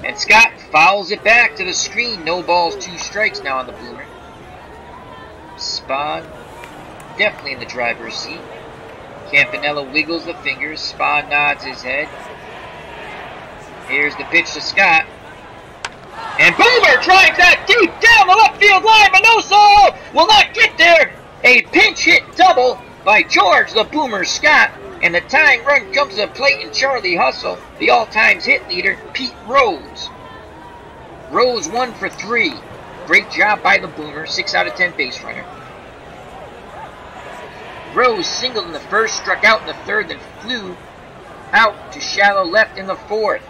And Scott fouls it back to the screen. No balls, 2 strikes now on the Boomer. Spahn definitely in the driver's seat. Campanella wiggles the fingers. Spahn nods his head. Here's the pitch to Scott. And Boomer drives that deep down the left field line. Minoso will not get there. A pinch hit double by George the Boomer Scott. And the tying run comes to the plate and Charlie Hustle, the all-time hit leader, Pete Rose. Rose 1 for 3. Great job by the Boomer, 6 out of 10 base runner. Rose singled in the first, struck out in the third, then flew out to shallow left in the fourth.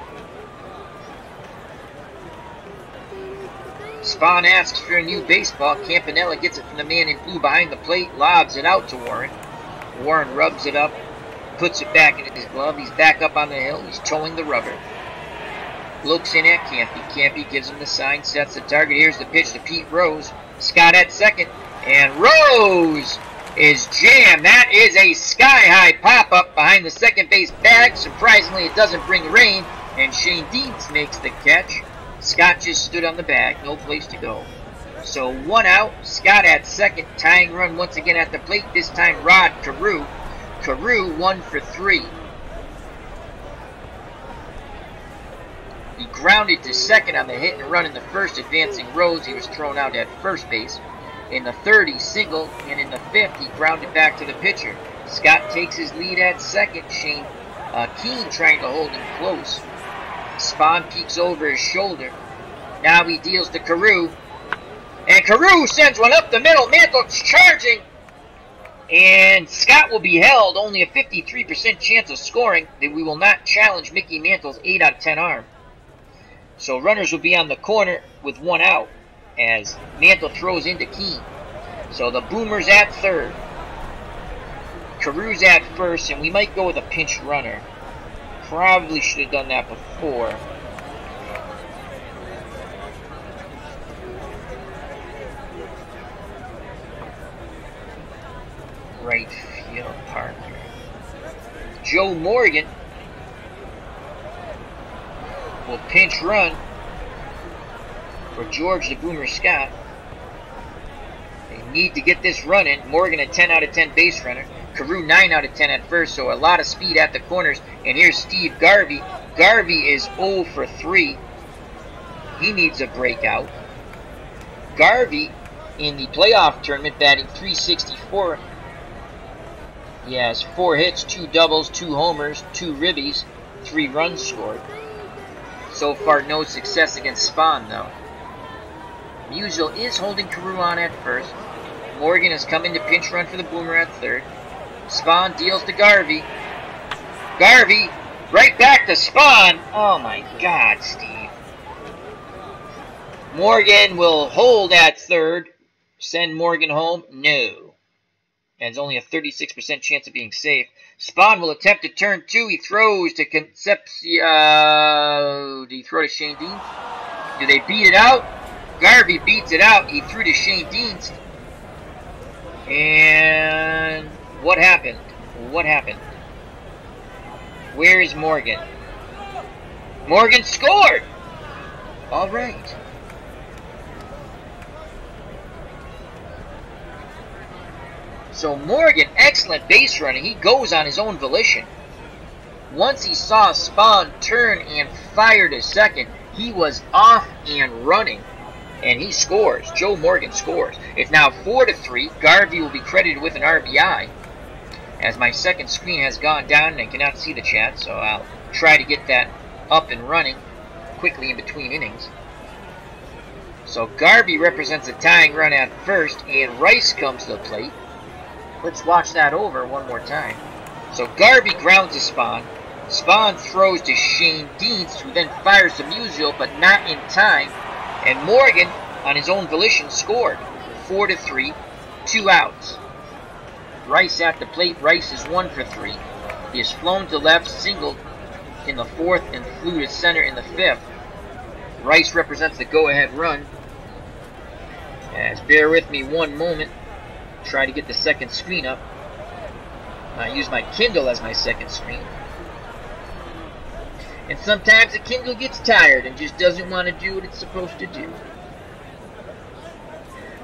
Spahn asks for a new baseball. Campanella gets it from the man in blue behind the plate, lobs it out to Warren. Warren rubs it up, puts it back in his glove. He's back up on the hill. He's towing the rubber. Looks in at Campy. Campy gives him the sign, sets the target. Here's the pitch to Pete Rose. Scott at second. And Rose is jammed. That is a sky-high pop-up behind the second base bag. Surprisingly, it doesn't bring rain. And Shane Deans makes the catch. Scott just stood on the bag. No place to go. So 1 out. Scott at second. Tying run once again at the plate. This time Rod Carew. Carew 1 for 3. He grounded to second on the hit and run in the first, advancing Rose. He was thrown out at first base. In the third, he singled, and in the fifth, he grounded back to the pitcher. Scott takes his lead at second. Shane Keane trying to hold him close. Spahn peeks over his shoulder. Now he deals to Carew. And Carew sends one up the middle. Mantle's charging. And Scott will be held. Only a 53% chance of scoring. That we will not challenge Mickey Mantle's 8 out of 10 arm. So runners will be on the corner with 1 out as Mantle throws into Keane. So the Boomer's at third. Carew's at first, and we might go with a pinch runner. Probably should have done that before. Right field partner. Joe Morgan will pinch run for George the Boomer Scott. They need to get this run in. Morgan a 10 out of 10 base runner. Carew 9 out of 10 at first, so a lot of speed at the corners. And here's Steve Garvey. Garvey is 0 for 3. He needs a breakout. Garvey in the playoff tournament batting .364. He has 4 hits, 2 doubles, 2 homers, 2 ribbies, 3 runs scored. So far, no success against Spahn, though. Musial is holding Carew on at first. Morgan has come in to pinch run for the Boomer at third. Spahn deals to Garvey. Garvey, right back to Spahn. Oh my God, Steve. Morgan will hold at third. Send Morgan home? No. There's only a 36% chance of being safe. Spahn will attempt to turn 2. He throws to Concepcion. Did he throw to Shane Deans? Do they beat it out? Garvey beats it out. He threw to Shane Deans. And what happened? What happened? Where is Morgan? Morgan scored! All right. So Morgan, excellent base running. He goes on his own volition. Once he saw Spahn turn and fire to second, he was off and running. And he scores. Joe Morgan scores. It's now 4-3. Garvey will be credited with an RBI. As my second screen has gone down and I cannot see the chat, so I'll try to get that up and running quickly in between innings. So Garvey represents a tying run at first, and Rice comes to the plate. Let's watch that over one more time. So Garvey grounds to Spahn. Spahn throws to Shane Deans, who then fires to Musial, but not in time. And Morgan, on his own volition, scored. 4-3, 2 outs. Rice at the plate. Rice is 1 for 3. He has flown to left, singled in the fourth, and flew to center in the fifth. Rice represents the go-ahead run. Bear with me one moment. Try to get the second screen up. I use my Kindle as my second screen. And sometimes the Kindle gets tired and just doesn't want to do what it's supposed to do.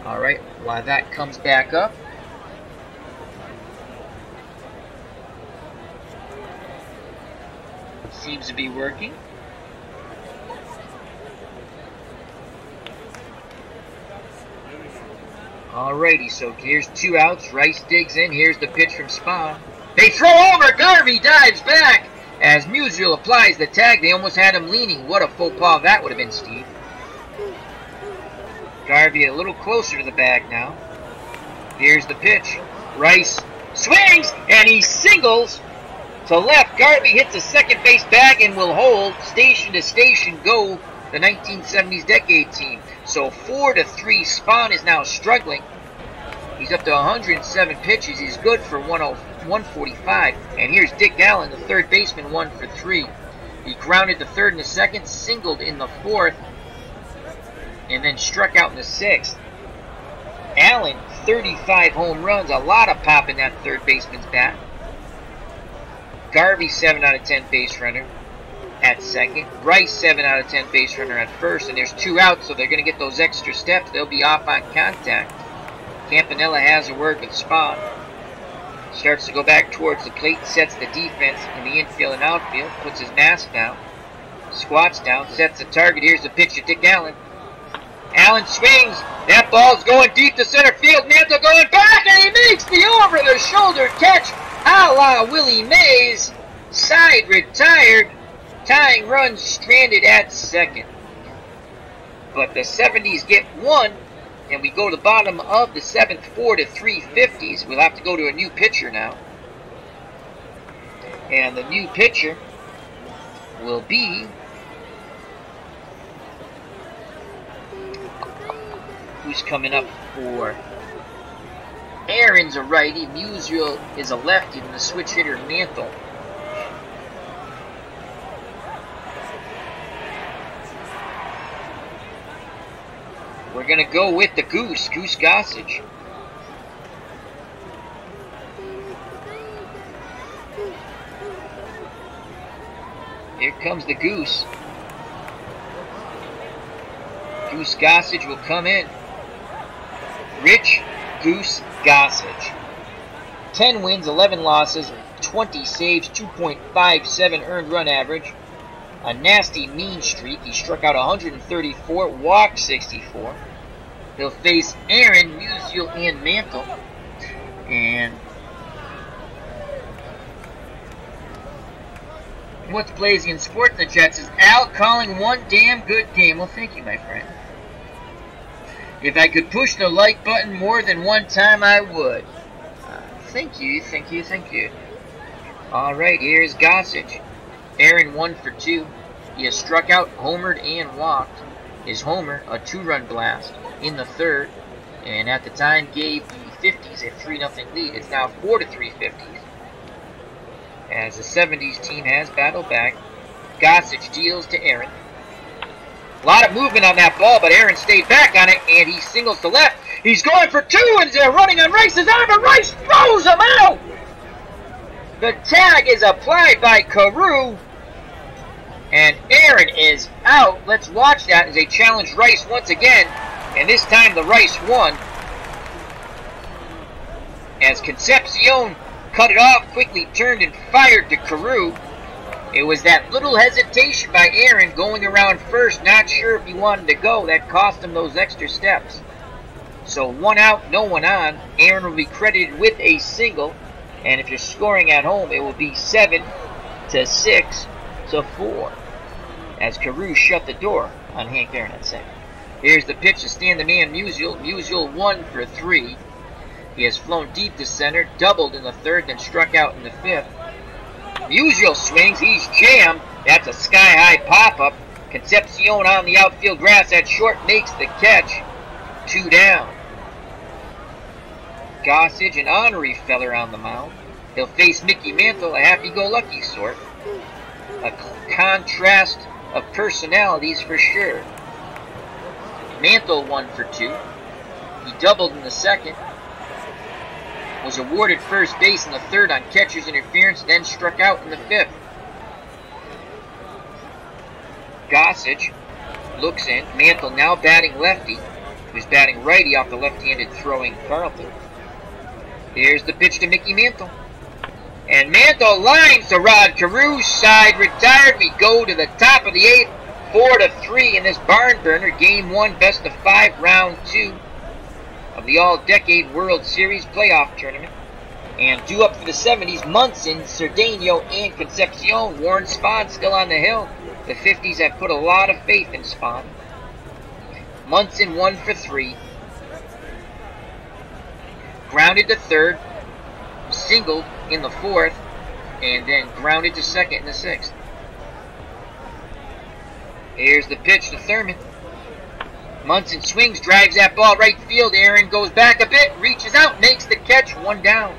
Alright, while that comes back up. Seems to be working. Alrighty, so here's 2 outs. Rice digs in. Here's the pitch from Spahn. They throw over. Garvey dives back. As Musial applies the tag, they almost had him leaning. What a faux pas that would have been, Steve. Garvey a little closer to the bag now. Here's the pitch. Rice swings, and he singles to left. Garvey hits a second base bag and will hold. Station to station go the 1970s decade team. So 4-3. Spahn is now struggling. He's up to 107 pitches. He's good for 145. And here's Dick Allen, the third baseman, 1 for 3. He grounded the third and the second, singled in the fourth, and then struck out in the sixth. Allen, 35 home runs, a lot of pop in that third baseman's bat. Garvey, 7 out of 10 base runner at second. Rice, 7 out of 10 base runner at first. And there's 2 outs, so they're going to get those extra steps. They'll be off on contact. Campanella has a word with Spahn. Starts to go back towards the plate, sets the defense in the infield and outfield, puts his mask down, squats down, sets the target. Here's the pitch to Dick Allen. Allen swings. That ball's going deep to center field. Mantle going back, and he makes the over-the-shoulder catch a la Willie Mays. Side retired. Tying run stranded at second. But the 70s get 1, and we go to the bottom of the 7th, 4-3 50s. We'll have to go to a new pitcher now. And the new pitcher will be... who's coming up for... Aaron's a righty. Musial is a lefty, and the switch hitter, Mantle. We're going to go with the Goose Gossage. Here comes the Goose. Goose Gossage will come in. Rich Goose Gossage. 10 wins, 11 losses, 20 saves, 2.57 earned run average. A nasty mean streak. He struck out 134, walked 64. He'll face Aaron, Musial, and Mantle. And what's blazing in sports in the chat says, Al calling one damn good game. Well, thank you, my friend. If I could push the like button more than one time, I would. Thank you, thank you, thank you. Alright, here's Gossage. Aaron 1 for 2. He has struck out, homered, and walked. His homer, a 2-run blast in the third, and at the time gave the 50s a 3-0 lead. It's now 4-3 50s. As the 70s team has battled back. Gossage deals to Aaron. A lot of movement on that ball, but Aaron stayed back on it, and he singles to left. He's going for 2, and they're running on Rice's arm, and Rice throws him out! The tag is applied by Carew, and Aaron is out. Let's watch that as they challenge Rice once again, and this time the Rice won. As Concepcion cut it off, quickly turned and fired to Carew. It was that little hesitation by Aaron going around first, not sure if he wanted to go, that cost him those extra steps. So 1 out, no one on. Aaron will be credited with a single, and if you're scoring at home, it will be 7-6 to 4. As Carew shut the door on Hank Aaron at second. Here's the pitch to stand the man Musial. Musial 1 for 3. He has flown deep to center, doubled in the third, then struck out in the fifth. Musial swings, he's jammed. That's a sky-high pop-up. Concepcion on the outfield grass at short makes the catch. 2 down. Gossage, an ornery feller on the mound. He'll face Mickey Mantle, a happy-go-lucky sort. A contrast of personalities for sure. Mantle 1 for 2. He doubled in the second, was awarded first base in the third on catcher's interference, then struck out in the fifth. Gossage looks in. Mantle now batting lefty. He was batting righty off the left-handed throwing Carlton. Here's the pitch to Mickey Mantle. And Mantle lines to Rod Carew. Side retired. We go to the top of the eighth. 4-3 in this barn burner. Game 1, best of 5, round 2 of the All-Decade World Series playoff tournament. And due up for the 70s, Munson, Cedeno, and Concepcion. Warren Spahn still on the hill. The 50s have put a lot of faith in Spahn. Munson 1 for 3. Grounded to third. Singled in the fourth. And then grounded to second in the sixth. Here's the pitch to Thurman. Munson swings, drives that ball right field. Aaron goes back a bit, reaches out, makes the catch, 1 down.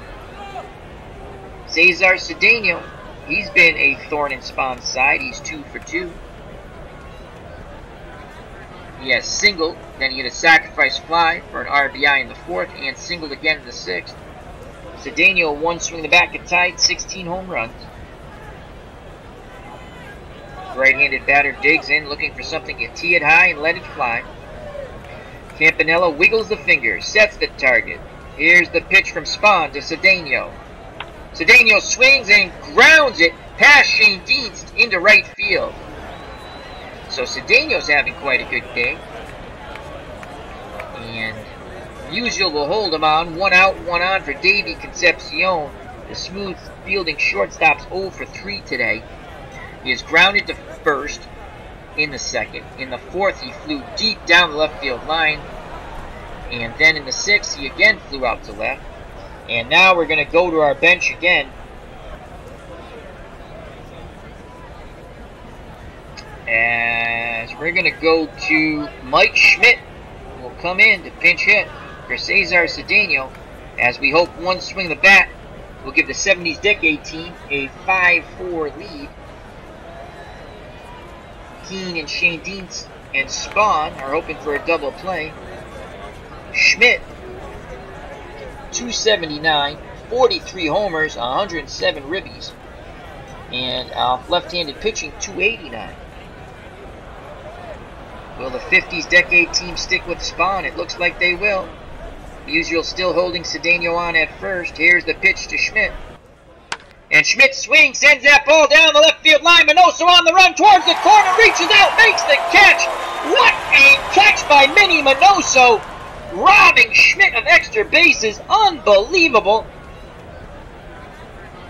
Cesar Cedeno, he's been a thorn in Spahn's side. He's 2 for 2. He has singled, then he hit a sacrifice fly for an RBI in the fourth, and singled again in the sixth. Cedeno, 1 swing in the back and tied, 16 home runs. Right-handed batter digs in, looking for something to tee it high and let it fly. Campanella wiggles the finger, sets the target. Here's the pitch from Spahn to Cedeno. Cedeno swings and grounds it past Shane Dienst into right field. So Cedeno's having quite a good day. And Musial will hold him on. 1 out, 1 on for Davy Concepcion. The smooth fielding shortstop's 0 for 3 today. He is grounded to first in the second. In the fourth, he flew deep down the left field line. And then in the sixth, he again flew out to left. And now we're going to go to our bench again. As we're going to go to Mike Schmidt, who will come in to pinch hit for Cesar Cedeno, as we hope 1 swing of the bat will give the 70s decade team a 5-4 lead. Keane and Shane Dienst and Spahn are hoping for a double play. Schmidt, 279, 43 homers, 107 ribbies. And off left-handed pitching, 289. Will the 50s decade team stick with Spahn? It looks like they will. Musial still holding Cedeno on at first. Here's the pitch to Schmidt. And Schmidt swings, sends that ball down the left field line. Minoso on the run towards the corner, reaches out, makes the catch. What a catch by Minnie Minoso, robbing Schmidt of extra bases. Unbelievable.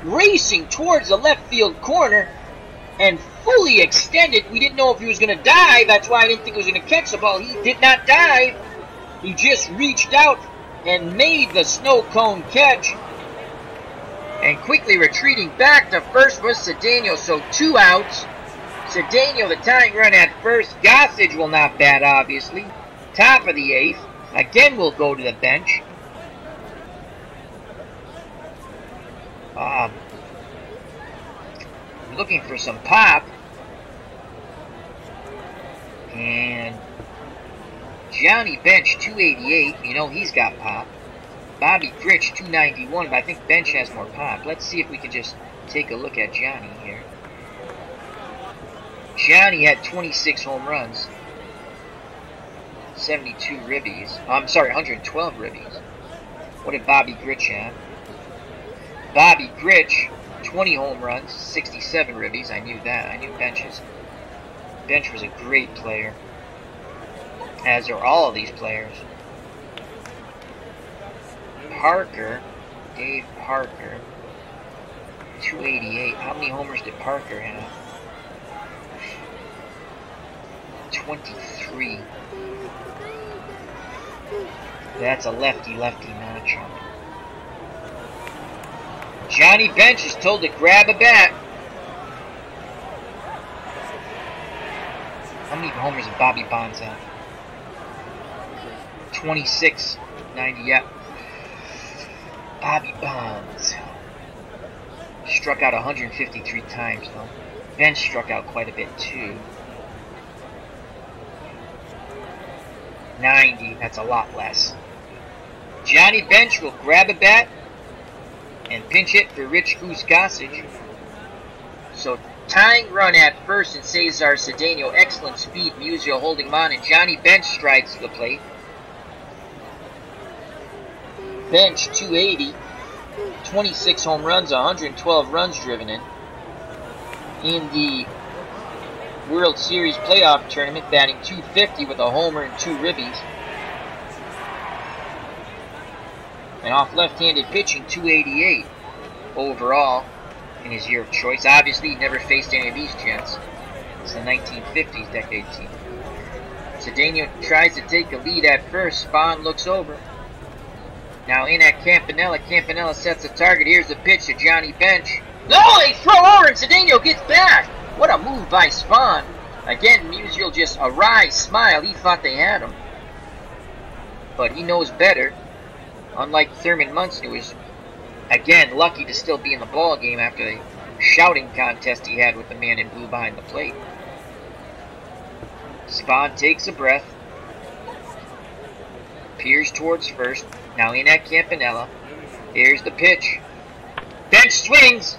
Racing towards the left field corner and fully extended. We didn't know if he was going to dive. That's why I didn't think he was going to catch the ball. He did not dive. He just reached out and made the snow cone catch. And quickly retreating back to first was Cedeno, so 2 outs. Cedeno, the tying run at first. Gossage will not bat, obviously. Top of the 8th. Again, we'll go to the bench. Looking for some pop. And Johnny Bench, 288. You know he's got pop. Bobby Gritch, 291, but I think Bench has more pop. Let's see if we can just take a look at Johnny here. Johnny had 26 home runs, 72 ribbies. I'm sorry, 112 ribbies. What did Bobby Gritch have? Bobby Gritch, 20 home runs, 67 ribbies. I knew that. I knew Bench's. Bench was a great player, as are all of these players. Parker, Dave Parker, 288. How many homers did Parker have? 23. That's a lefty-lefty matchup. Johnny Bench is told to grab a bat. How many homers did Bobby Bonds have? 26, 90, yep. Bobby Bonds struck out 153 times, though. Bench struck out quite a bit, too. 90, that's a lot less. Johnny Bench will grab a bat and pinch hit for Rich Goose Gossage. So tying run at first and Cesar Cedeno. Excellent speed. Musial holding him on, and Johnny Bench strides to the plate. Bench 280, 26 home runs, 112 runs driven in. In the World Series playoff tournament, batting 250 with a homer and 2 ribbies. And off left-handed pitching, 288 overall in his year of choice. Obviously, he never faced any of these gents. It's the 1950s decade team. Cedeno tries to take the lead at first. Spahn looks over. Now in at Campanella. Campanella sets a target. Here's the pitch to Johnny Bench. No, they throw over and Cedeno gets back. What a move by Spahn. Again, Musial just a wry smile. He thought they had him. But he knows better. Unlike Thurman Munson, who was, again, lucky to still be in the ball game after the shouting contest he had with the man in blue behind the plate. Spahn takes a breath. Peers towards first. Now in at Campanella. Here's the pitch. Bench swings.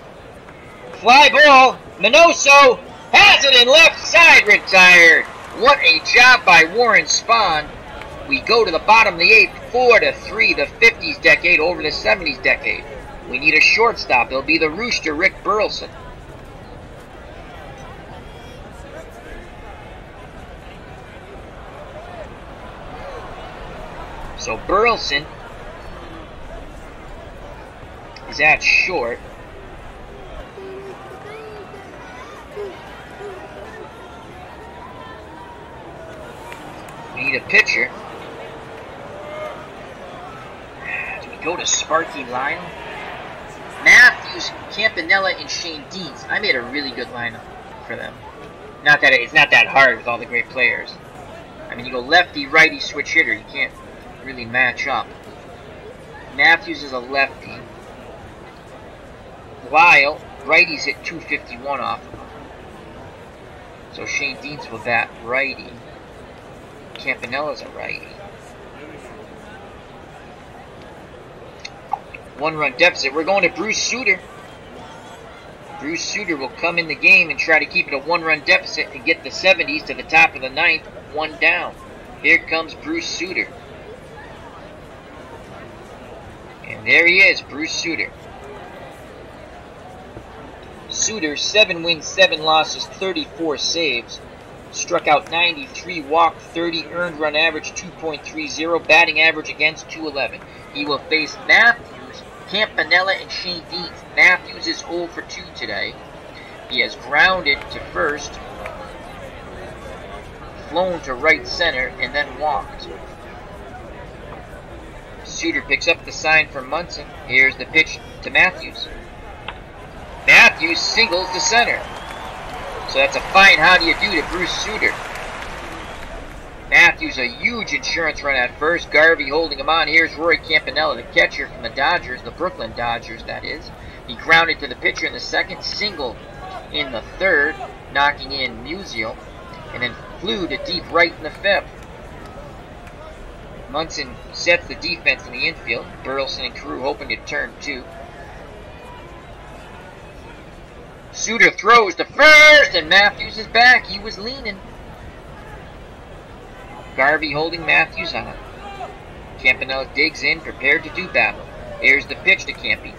Fly ball. Minoso has it in left side. Retired. What a job by Warren Spahn. We go to the bottom of the 8th. 4-3. The 50s decade over the 70s decade. We need a shortstop. It'll be the Rooster, Rick Burleson. So Burleson is at short. We need a pitcher. Do we go to Sparky Lyle? Matthews, Campanella, and Shane Deans. I made a really good lineup for them. Not that it's not that hard with all the great players. I mean, you go lefty, righty, switch hitter. You can't really match up. Matthews is a lefty. Lyle, righties hit 251 off of him. So Shane Deans will bat righty. Campanella's a righty. 1-run deficit. We're going to Bruce Sutter. Bruce Sutter will come in the game and try to keep it a 1-run deficit and get the 70s to the top of the 9th, 1 down. Here comes Bruce Sutter. And there he is, Bruce Sutter. Sutter, 7 wins, 7 losses, 34 saves. Struck out 93, walked 30, earned run average 2.30, batting average against 211. He will face Matthews, Campanella, and Shane Deans. Matthews is 0 for 2 today. He has grounded to first, flown to right center, and then walked. Sutter picks up the sign from Munson. Here's the pitch to Matthews. Matthews singles to center. So that's a fine how do you do to Bruce Sutter. Matthews a huge insurance run at first. Garvey holding him on. Here's Rory Campanella, the catcher from the Dodgers, the Brooklyn Dodgers, that is. He grounded to the pitcher in the second, single in the third, knocking in Musial, and then flew to deep right in the fifth. Munson sets the defense in the infield. Burleson and Carew hoping to turn 2. Sutter throws to first, and Matthews is back. He was leaning. Garvey holding Matthews on. Campanella digs in, prepared to do battle. Here's the pitch to Campy.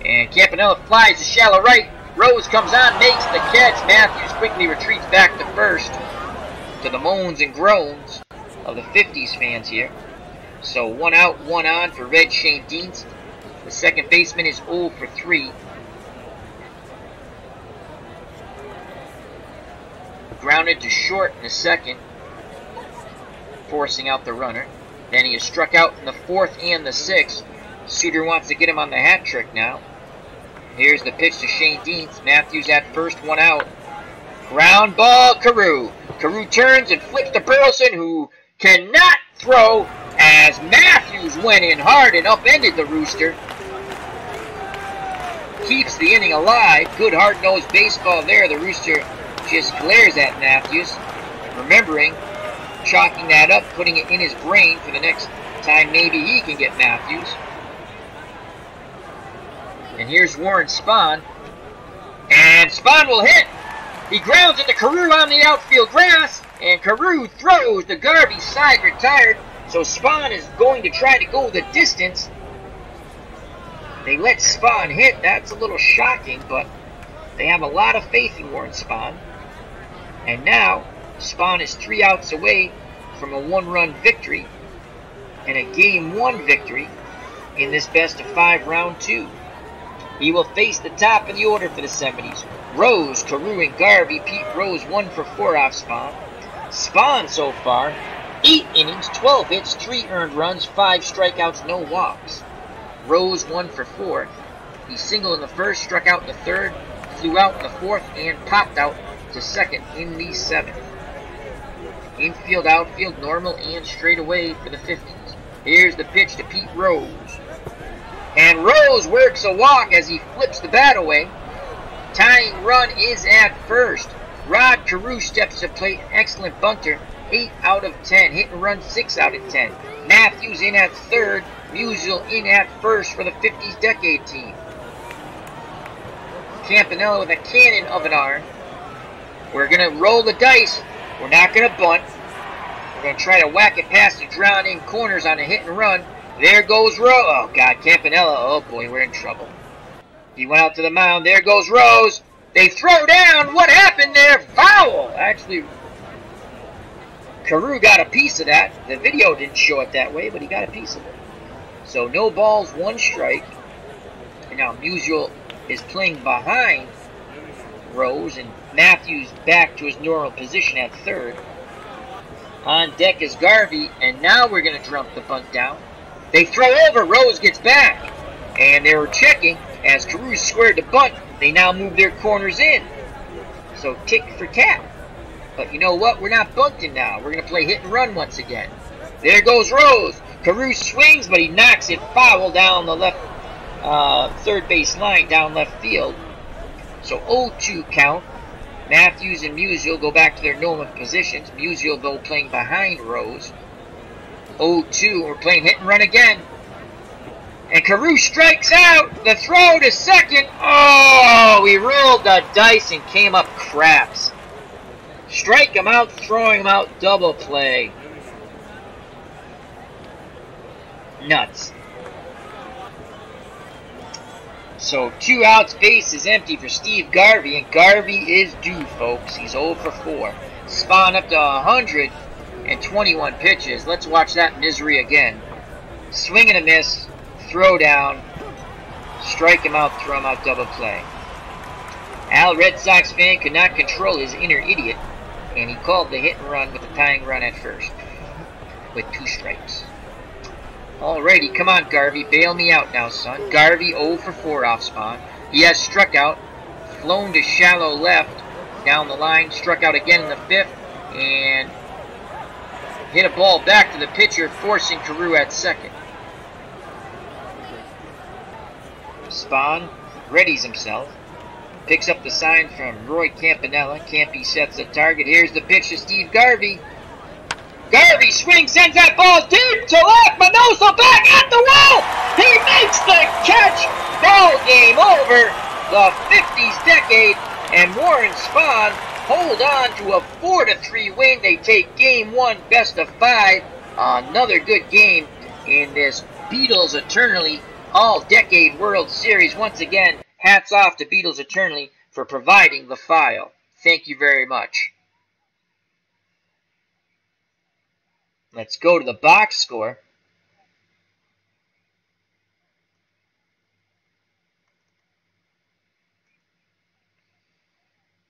And Campanella flies to shallow right. Rose comes on, makes the catch. Matthews quickly retreats back to first, to the moans and groans of the 50s fans here. So 1 out, 1 on for Red Shane Deans. The second baseman is 0 for 3. Grounded to short in the second, forcing out the runner. Then he is struck out in the 4th and the 6th. Sutter wants to get him on the hat trick now. Here's the pitch to Shane Deans. Matthews at first, 1 out. Ground ball, Carew. Carew turns and flips to Burleson, who cannot throw as Matthews went in hard and upended the Rooster. Keeps the inning alive. Good hard-nosed baseball there. The Rooster just glares at Matthews, remembering, chalking that up, putting it in his brain for the next Time maybe he can get Matthews. And here's Warren Spahn. And Spahn will hit. He grounds into Carew on the outfield grass. And Carew throws to Garvey's side retired. So Spahn is going to try to go the distance. They let Spahn hit. That's a little shocking, but they have a lot of faith in Warren Spahn. And now Spahn is 3 outs away from a 1-run victory and a Game 1 victory in this best-of-5 round 2. He will face the top of the order for the 70s. Rose, Carew, and Garvey. Pete Rose 1 for 4 off Spahn. Spahn so far, 8 innings, 12 hits, 3 earned runs, 5 strikeouts, no walks. Rose 1 for 4. He singled in the first, struck out in the third, flew out in the fourth, and popped out to second in the 7th. Infield, outfield, normal, and straight away for the 50s. Here's the pitch to Pete Rose. And Rose works a walk as he flips the bat away. Tying run is at first. Rod Carew steps to plate. Excellent bunter. 8 out of 10. Hit and run 6 out of 10. Matthews in at third. Musial in at first for the 50s decade team. Campanella with a cannon of an arm. We're going to roll the dice. We're not going to bunt. We're going to try to whack it past the drawn-in corners on a hit and run. There goes Rose. Oh, God, Campanella. Oh, boy, we're in trouble. He went out to the mound. There goes Rose. They throw down. What happened there? Foul. Actually, Carew got a piece of that. The video didn't show it that way, but he got a piece of it. So no balls, 1 strike. And now Musial is playing behind Rose, and Matthews back to his normal position at third. On deck is Garvey, and now we're going to drop the bunt down. They throw over. Rose gets back. And they were checking as Carew squared the bunt. They now move their corners in. So tick for tat. But you know what? We're not bunting now. We're going to play hit and run once again. There goes Rose. Carew swings, but he knocks it foul down the left third base line, down left field. So 0-2 count. Matthews and Musial go back to their normal positions. Musial, though, playing behind Rose. 0-2. We're playing hit and run again. And Carew strikes out. The throw to second. Oh, we rolled the dice and came up craps. Strike him out, throwing him out, double play. Nuts. So 2 outs, base is empty for Steve Garvey, and Garvey is due, folks. He's 0 for 4. Spahn up to 121 pitches. Let's watch that misery again. Swing and a miss, throw down, strike him out, throw him out, double play. Al, Red Sox fan, could not control his inner idiot, and he called the hit and run with the tying run at first, with 2 strikes. Alrighty, come on, Garvey. Bail me out now, son. Garvey 0 for 4 off Spahn. He has struck out, flown to shallow left, down the line, struck out again in the 5th, and hit a ball back to the pitcher, forcing Carew at second. Spahn readies himself, picks up the sign from Roy Campanella. Campy sets the target. Here's the pitch to Steve Garvey. Garvey swings, sends that ball deep to left. Manoso back at the wall. He makes the catch. Ball game over. The 50s decade, and Warren Spahn hold on to a 4-3 win. They take Game 1, best of 5. Another good game in this Beatles Eternally All-Decade World Series. Once again, hats off to Beatles Eternally for providing the file. Thank you very much. Let's go to the box score.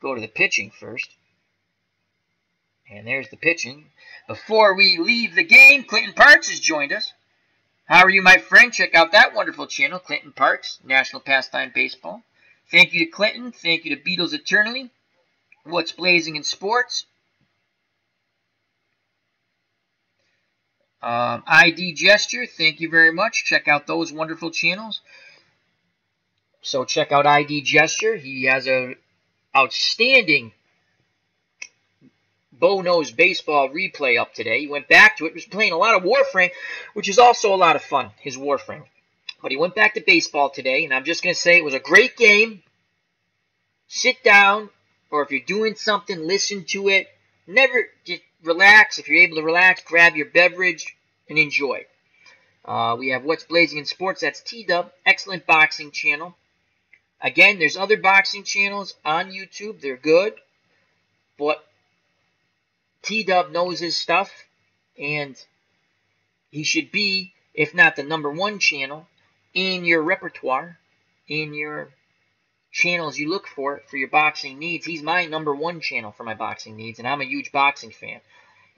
Go to the pitching first. And there's the pitching. Before we leave the game, Clinton Parks has joined us. How are you, my friend? Check out that wonderful channel, Clinton Parks, National Pastime Baseball. Thank you to Clinton. Thank you to Beatles Eternally. What's Blazing in Sports. ID Gesture, thank you very much. Check out those wonderful channels. So check out ID Gesture. He has a outstanding Bo Knows Baseball replay up today. He went back to it. He was playing a lot of Warframe, which is also a lot of fun, his Warframe. But he went back to baseball today, and I'm just going to say it was a great game. Sit down, or if you're doing something, listen to it. Never just relax. If you're able to relax, grab your beverage and enjoy. We have What's Blazing in Sports. That's T-Dub. Excellent boxing channel. Again, there's other boxing channels on YouTube. They're good. But T-Dub knows his stuff. And he should be, if not the #1 channel, in your repertoire, in your channels you look for your boxing needs. He's my #1 channel for my boxing needs, and I'm a huge boxing fan.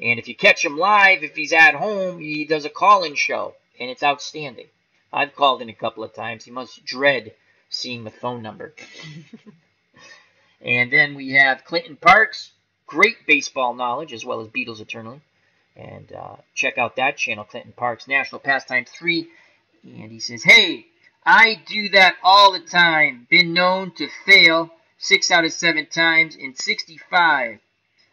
And if you catch him live, if he's at home, he does a call-in show, and it's outstanding. I've called in a couple of times. He must dread seeing the phone number. And then we have Clinton Parks, great baseball knowledge, as well as Beatles Eternally. And check out that channel, Clinton Parks, National Pastime 3. And he says, hey, I do that all the time. Been known to fail 6 out of 7 times in 65.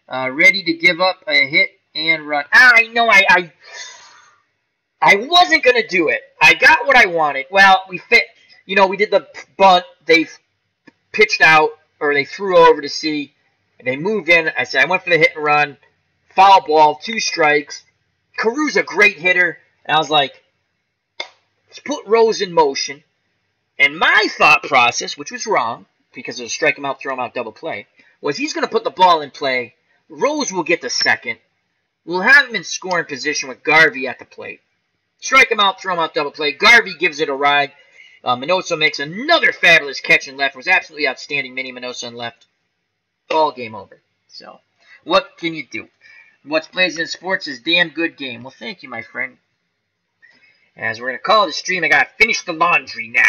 Ready to give up a hit and run. I know I wasn't going to do it. I got what I wanted. Well, we did the bunt. They pitched out, or they threw over to C. And they moved in. I said, I went for the hit and run. Foul ball, 2 strikes. Caru's a great hitter. And I was like, let's put Rose in motion. And my thought process, which was wrong, because it was strike him out, throw him out, double play, was he's going to put the ball in play. Rose will get the second. We'll have him in scoring position with Garvey at the plate. Strike him out, throw him out, double play. Garvey gives it a ride. Minoso makes another fabulous catch in left. It was absolutely outstanding. Minnie Minoso in left. All game over. So, what can you do? What's Blazing in Sports is damn good game. Well, thank you, my friend. As we're going to call it a stream, I got to finish the laundry now.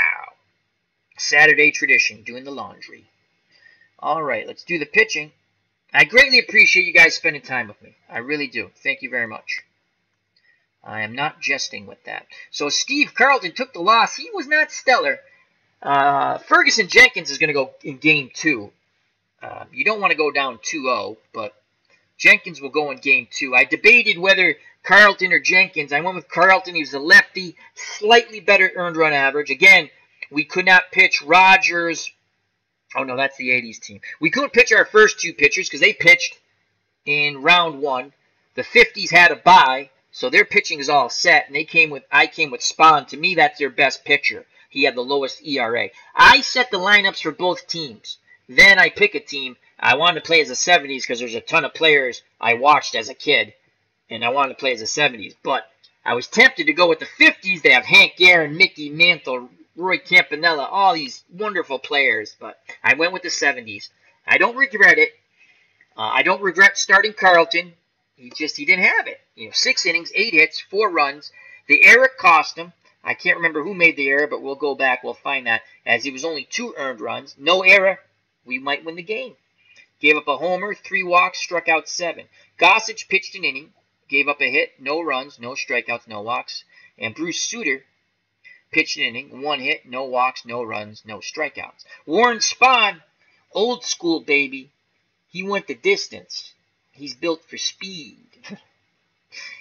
Saturday tradition, doing the laundry. All right, let's do the pitching. I greatly appreciate you guys spending time with me. I really do. Thank you very much. I am not jesting with that. So Steve Carlton took the loss. He was not stellar. Ferguson Jenkins is going to go in game 2. You don't want to go down 2-0, but Jenkins will go in game 2. I debated whether Carlton or Jenkins. I went with Carlton. He was a lefty, slightly better earned run average. Again, we could not pitch Rogers. Oh, no, that's the 80s team. We couldn't pitch our first 2 pitchers because they pitched in round 1. The 50s had a bye, so their pitching is all set, and I came with Spahn. To me, that's their best pitcher. He had the lowest ERA. I set the lineups for both teams. Then I pick a team. I wanted to play as the 70s because there's a ton of players I watched as a kid, and I wanted to play as the 70s. But I was tempted to go with the 50s. They have Hank Aaron, Mickey Mantle, Roy Campanella, all these wonderful players. But I went with the 70s. I don't regret it. I don't regret starting Carlton. He didn't have it. 6 innings, 8 hits, 4 runs. The error cost him. I can't remember who made the error, but we'll go back. We'll find that. As he was only 2 earned runs. No error. We might win the game. Gave up a homer, 3 walks, struck out 7. Gossage pitched an inning. Gave up a hit, no runs, no strikeouts, no walks. And Bruce Sutter pitched an inning, 1 hit, no walks, no runs, no strikeouts. Warren Spahn, old school baby. He went the distance. He's built for speed.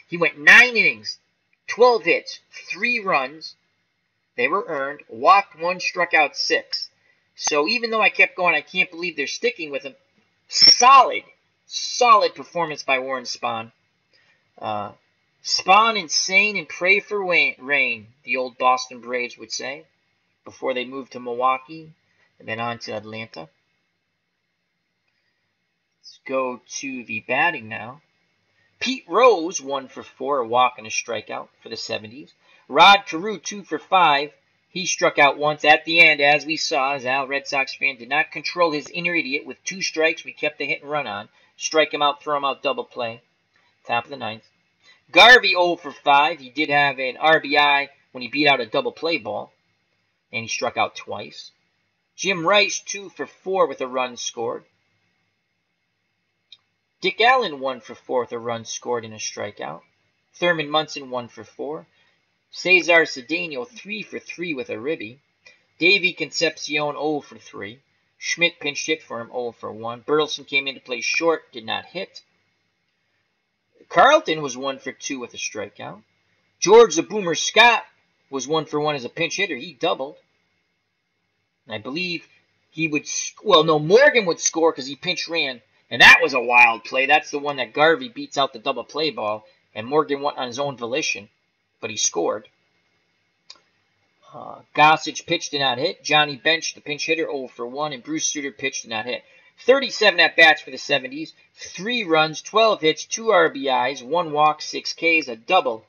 He went 9 innings, 12 hits, 3 runs. They were earned. Walked 1, struck out 6. So even though I kept going, I can't believe they're sticking with him. Solid performance by Warren Spahn. Spawn insane and pray for rain, the old Boston Braves would say, before they moved to Milwaukee and then on to Atlanta. Let's go to the batting now. Pete Rose, 1 for 4, a walk and a strikeout for the 70s. Rod Carew, 2 for 5. He struck out once at the end, as we saw, as Al Red Sox fan did not control his inner idiot with 2 strikes. We kept the hit and run on. Strike him out, throw him out, double play. Top of the 9th. Garvey 0 for 5. He did have an RBI when he beat out a double play ball. And he struck out twice. Jim Rice 2 for 4 with a run scored. Dick Allen 1 for 4 with a run scored and a strikeout. Thurman Munson 1 for 4. Cesar Cedeno 3 for 3 with a ribby. Davey Concepcion 0 for 3. Schmidt pinched hit for him 0 for 1. Burleson came in to play short, did not hit. Carlton was 1 for 2 with a strikeout. George the Boomer Scott was 1 for 1 as a pinch hitter. He doubled. And I believe he would, well, no, Morgan would score because he pinch ran. And that was a wild play. That's the one that Garvey beats out the double play ball. And Morgan went on his own volition. But he scored. Gossage pitched and not hit. Johnny Bench, the pinch hitter, 0 for 1. And Bruce Sutter pitched and not hit. 37 at-bats for the 70s. 3 runs, 12 hits, 2 RBIs, 1 walk, 6 Ks, a double.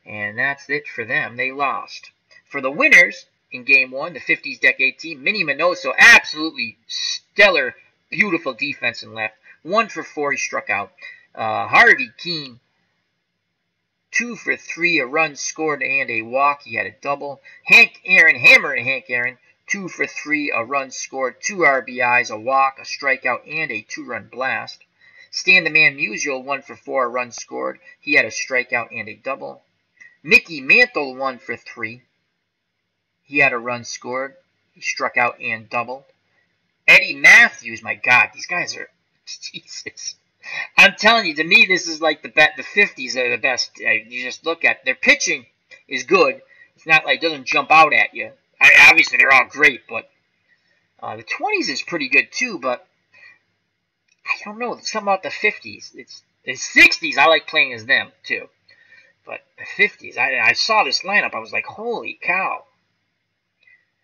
And that's it for them. They lost. For the winners in Game 1, the 50s decade team, Minnie Minoso, absolutely stellar, beautiful defense in left. 1 for 4, he struck out. Harvey Keene, 2 for 3, a run scored and a walk. He had a double. Hank Aaron, hammering Hank Aaron, 2 for 3, a run scored, 2 RBIs, a walk, a strikeout, and a 2-run blast. Stan the Man Musial, 1 for 4, a run scored. He had a strikeout and a double. Mickey Mantle, 1 for 3. He had a run scored. He struck out and doubled. Eddie Matthews, my God, these guys are, Jesus. I'm telling you, to me, this is like the 50s are the best. You just look at their pitching is good. It's not like it doesn't jump out at you. Obviously, they're all great, but the 20s is pretty good too. But I don't know, something about the 50s. It's the 60s. I like playing as them too, but the 50s. I saw this lineup. I was like, holy cow!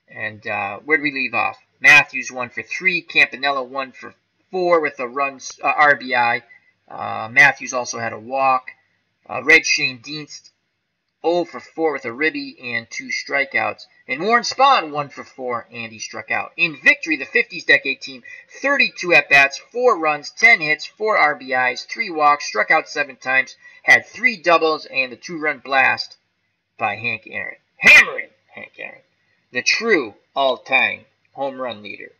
And where did we leave off? Matthews 1 for 3. Campanella 1 for 4 with a run RBI. Matthews also had a walk. Red Shane Dienst 0 for 4 with a ribby and 2 strikeouts. And Warren Spahn 1 for 4 and he struck out. In victory, the 50s decade team, 32 at-bats, 4 runs, 10 hits, 4 RBIs, 3 walks, struck out 7 times, had 3 doubles and a 2-run blast by Hank Aaron. Hammering Hank Aaron. The true all-time home run leader.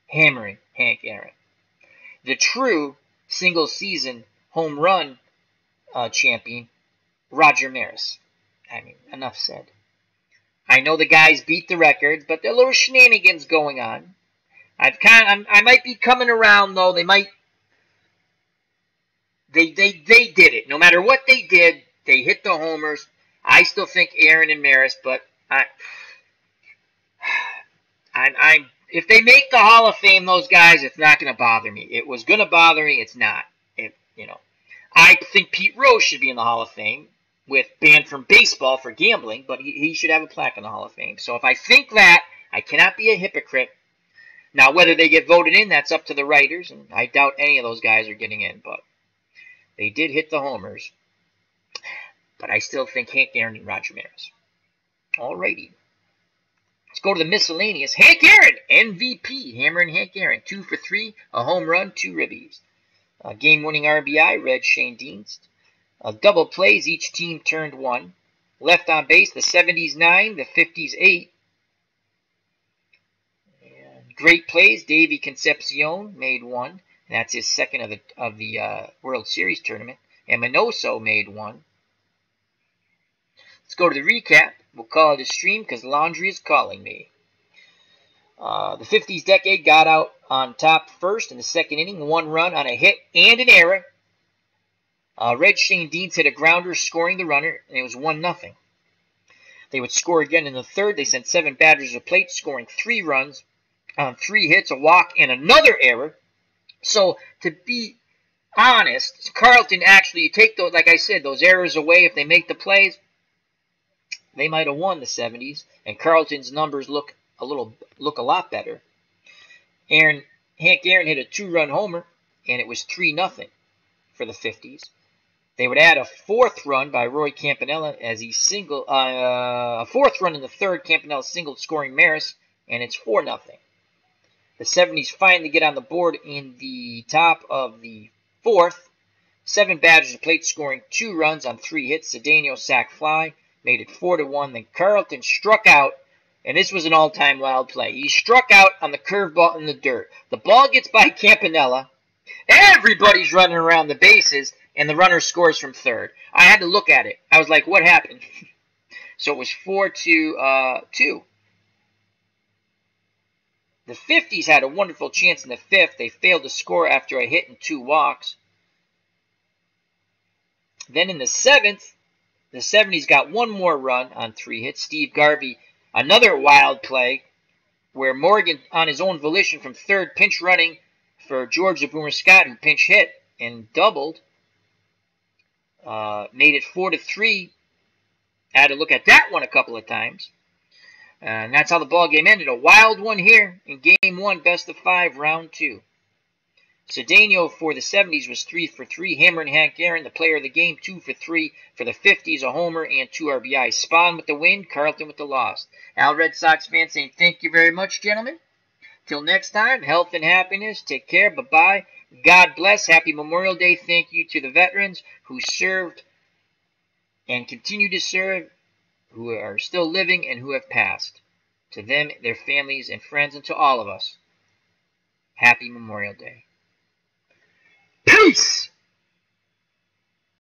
Hammering Hank Aaron. The true single-season home run champion, Roger Maris. I mean, enough said. I know the guys beat the records, but there are little shenanigans going on. I might be coming around though. They did it. No matter what they did, they hit the homers. I still think Aaron and Maris, but if they make the Hall of Fame, those guys, it's not going to bother me. It was going to bother me. It's not. I think Pete Rose should be in the Hall of Fame, with banned from baseball for gambling, but he should have a plaque in the Hall of Fame. So if I think that, I cannot be a hypocrite. Now, whether they get voted in, that's up to the writers, and I doubt any of those guys are getting in, but they did hit the homers. But I still think Hank Aaron and Roger Maris. Alrighty. Let's go to the miscellaneous. Hank Aaron, MVP. Hammering Hank Aaron, 2 for 3, a home run, 2 ribbies. Game-winning RBI, Red Shane Dienst. Double plays, each team turned 1. Left on base, the 70s 9, the 50s 8. And great plays, Davey Concepcion made 1. That's his second of the World Series tournament. And Minoso made 1. Let's go to the recap. We'll call it a stream because laundry is calling me. The 50s decade got out on top first in the second inning. 1 run on a hit and an error. Red Shane Dienst hit a grounder, scoring the runner, and it was 1-0. They would score again in the third. They sent 7 batters to the plate, scoring 3 runs on 3 hits, a walk, and another error. So, to be honest, Carlton actually, you take those, like I said, those errors away. If they make the plays, they might have won the 70s, and Carlton's numbers look a lot better. Hank Aaron hit a 2-run homer, and it was 3-0 for the 50s. They would add a 4th run by Roy Campanella as he singled, a 4th run in the third. Campanella singled, scoring Maris, and it's 4-0. The 70s finally get on the board in the top of the 4th. 7 batters to the plate, scoring 2 runs on 3 hits. Cedeno sac fly made it 4-1. Then Carlton struck out, and this was an all-time wild play. He struck out on the curveball in the dirt. The ball gets by Campanella. Everybody's running around the bases, and the runner scores from third. I had to look at it. I was like, what happened? So it was 4-2. The 50s had a wonderful chance in the 5th. They failed to score after a hit and 2 walks. Then in the 7th, the 70s got one more run on 3 hits. Steve Garvey, another wild play where Morgan, on his own volition from third, pinch running for George the Boomer Scott, who pinch hit and doubled, made it 4-3. I had to look at that one a couple of times. And that's how the ball game ended. A wild one here in Game 1, best of 5, round 2. Cedeno for the 70s was 3 for 3. Hammer and Hank Aaron, the player of the game, 2 for 3. For the 50s, a homer and 2 RBIs. Spahn with the win, Carlton with the loss. Al Red Sox fans saying thank you very much, gentlemen. Till next time, health and happiness. Take care. Bye-bye. God bless. Happy Memorial Day. Thank you to the veterans who served and continue to serve, who are still living and who have passed. To them, their families, and friends, and to all of us, happy Memorial Day.